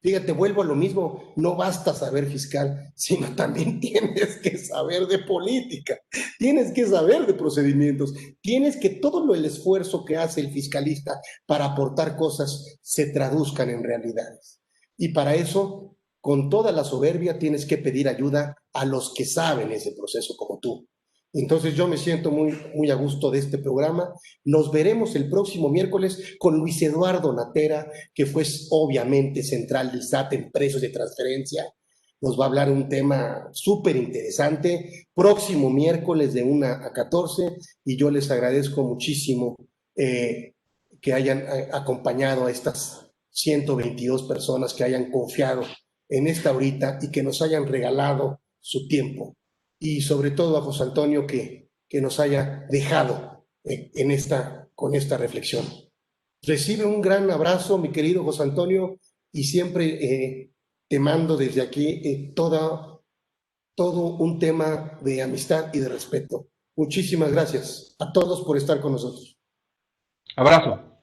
fíjate, vuelvo a lo mismo, no basta saber fiscal, sino también tienes que saber de política, tienes que saber de procedimientos, tienes que todo el esfuerzo que hace el fiscalista para aportar cosas se traduzcan en realidades. Y para eso, con toda la soberbia, tienes que pedir ayuda a los que saben ese proceso como tú. Entonces yo me siento muy, muy a gusto de este programa. Nos veremos el próximo miércoles con Luis Eduardo Natera, que fue obviamente central del SAT en precios de transferencia. Nos va a hablar un tema súper interesante. Próximo miércoles de 1 a 14 y yo les agradezco muchísimo que hayan acompañado a estas 122 personas que hayan confiado en esta horita y que nos hayan regalado su tiempo. Y sobre todo a José Antonio que nos haya dejado con esta reflexión. Recibe un gran abrazo, mi querido José Antonio, y siempre te mando desde aquí todo todo un tema de amistad y de respeto. Muchísimas gracias a todos por estar con nosotros. Abrazo.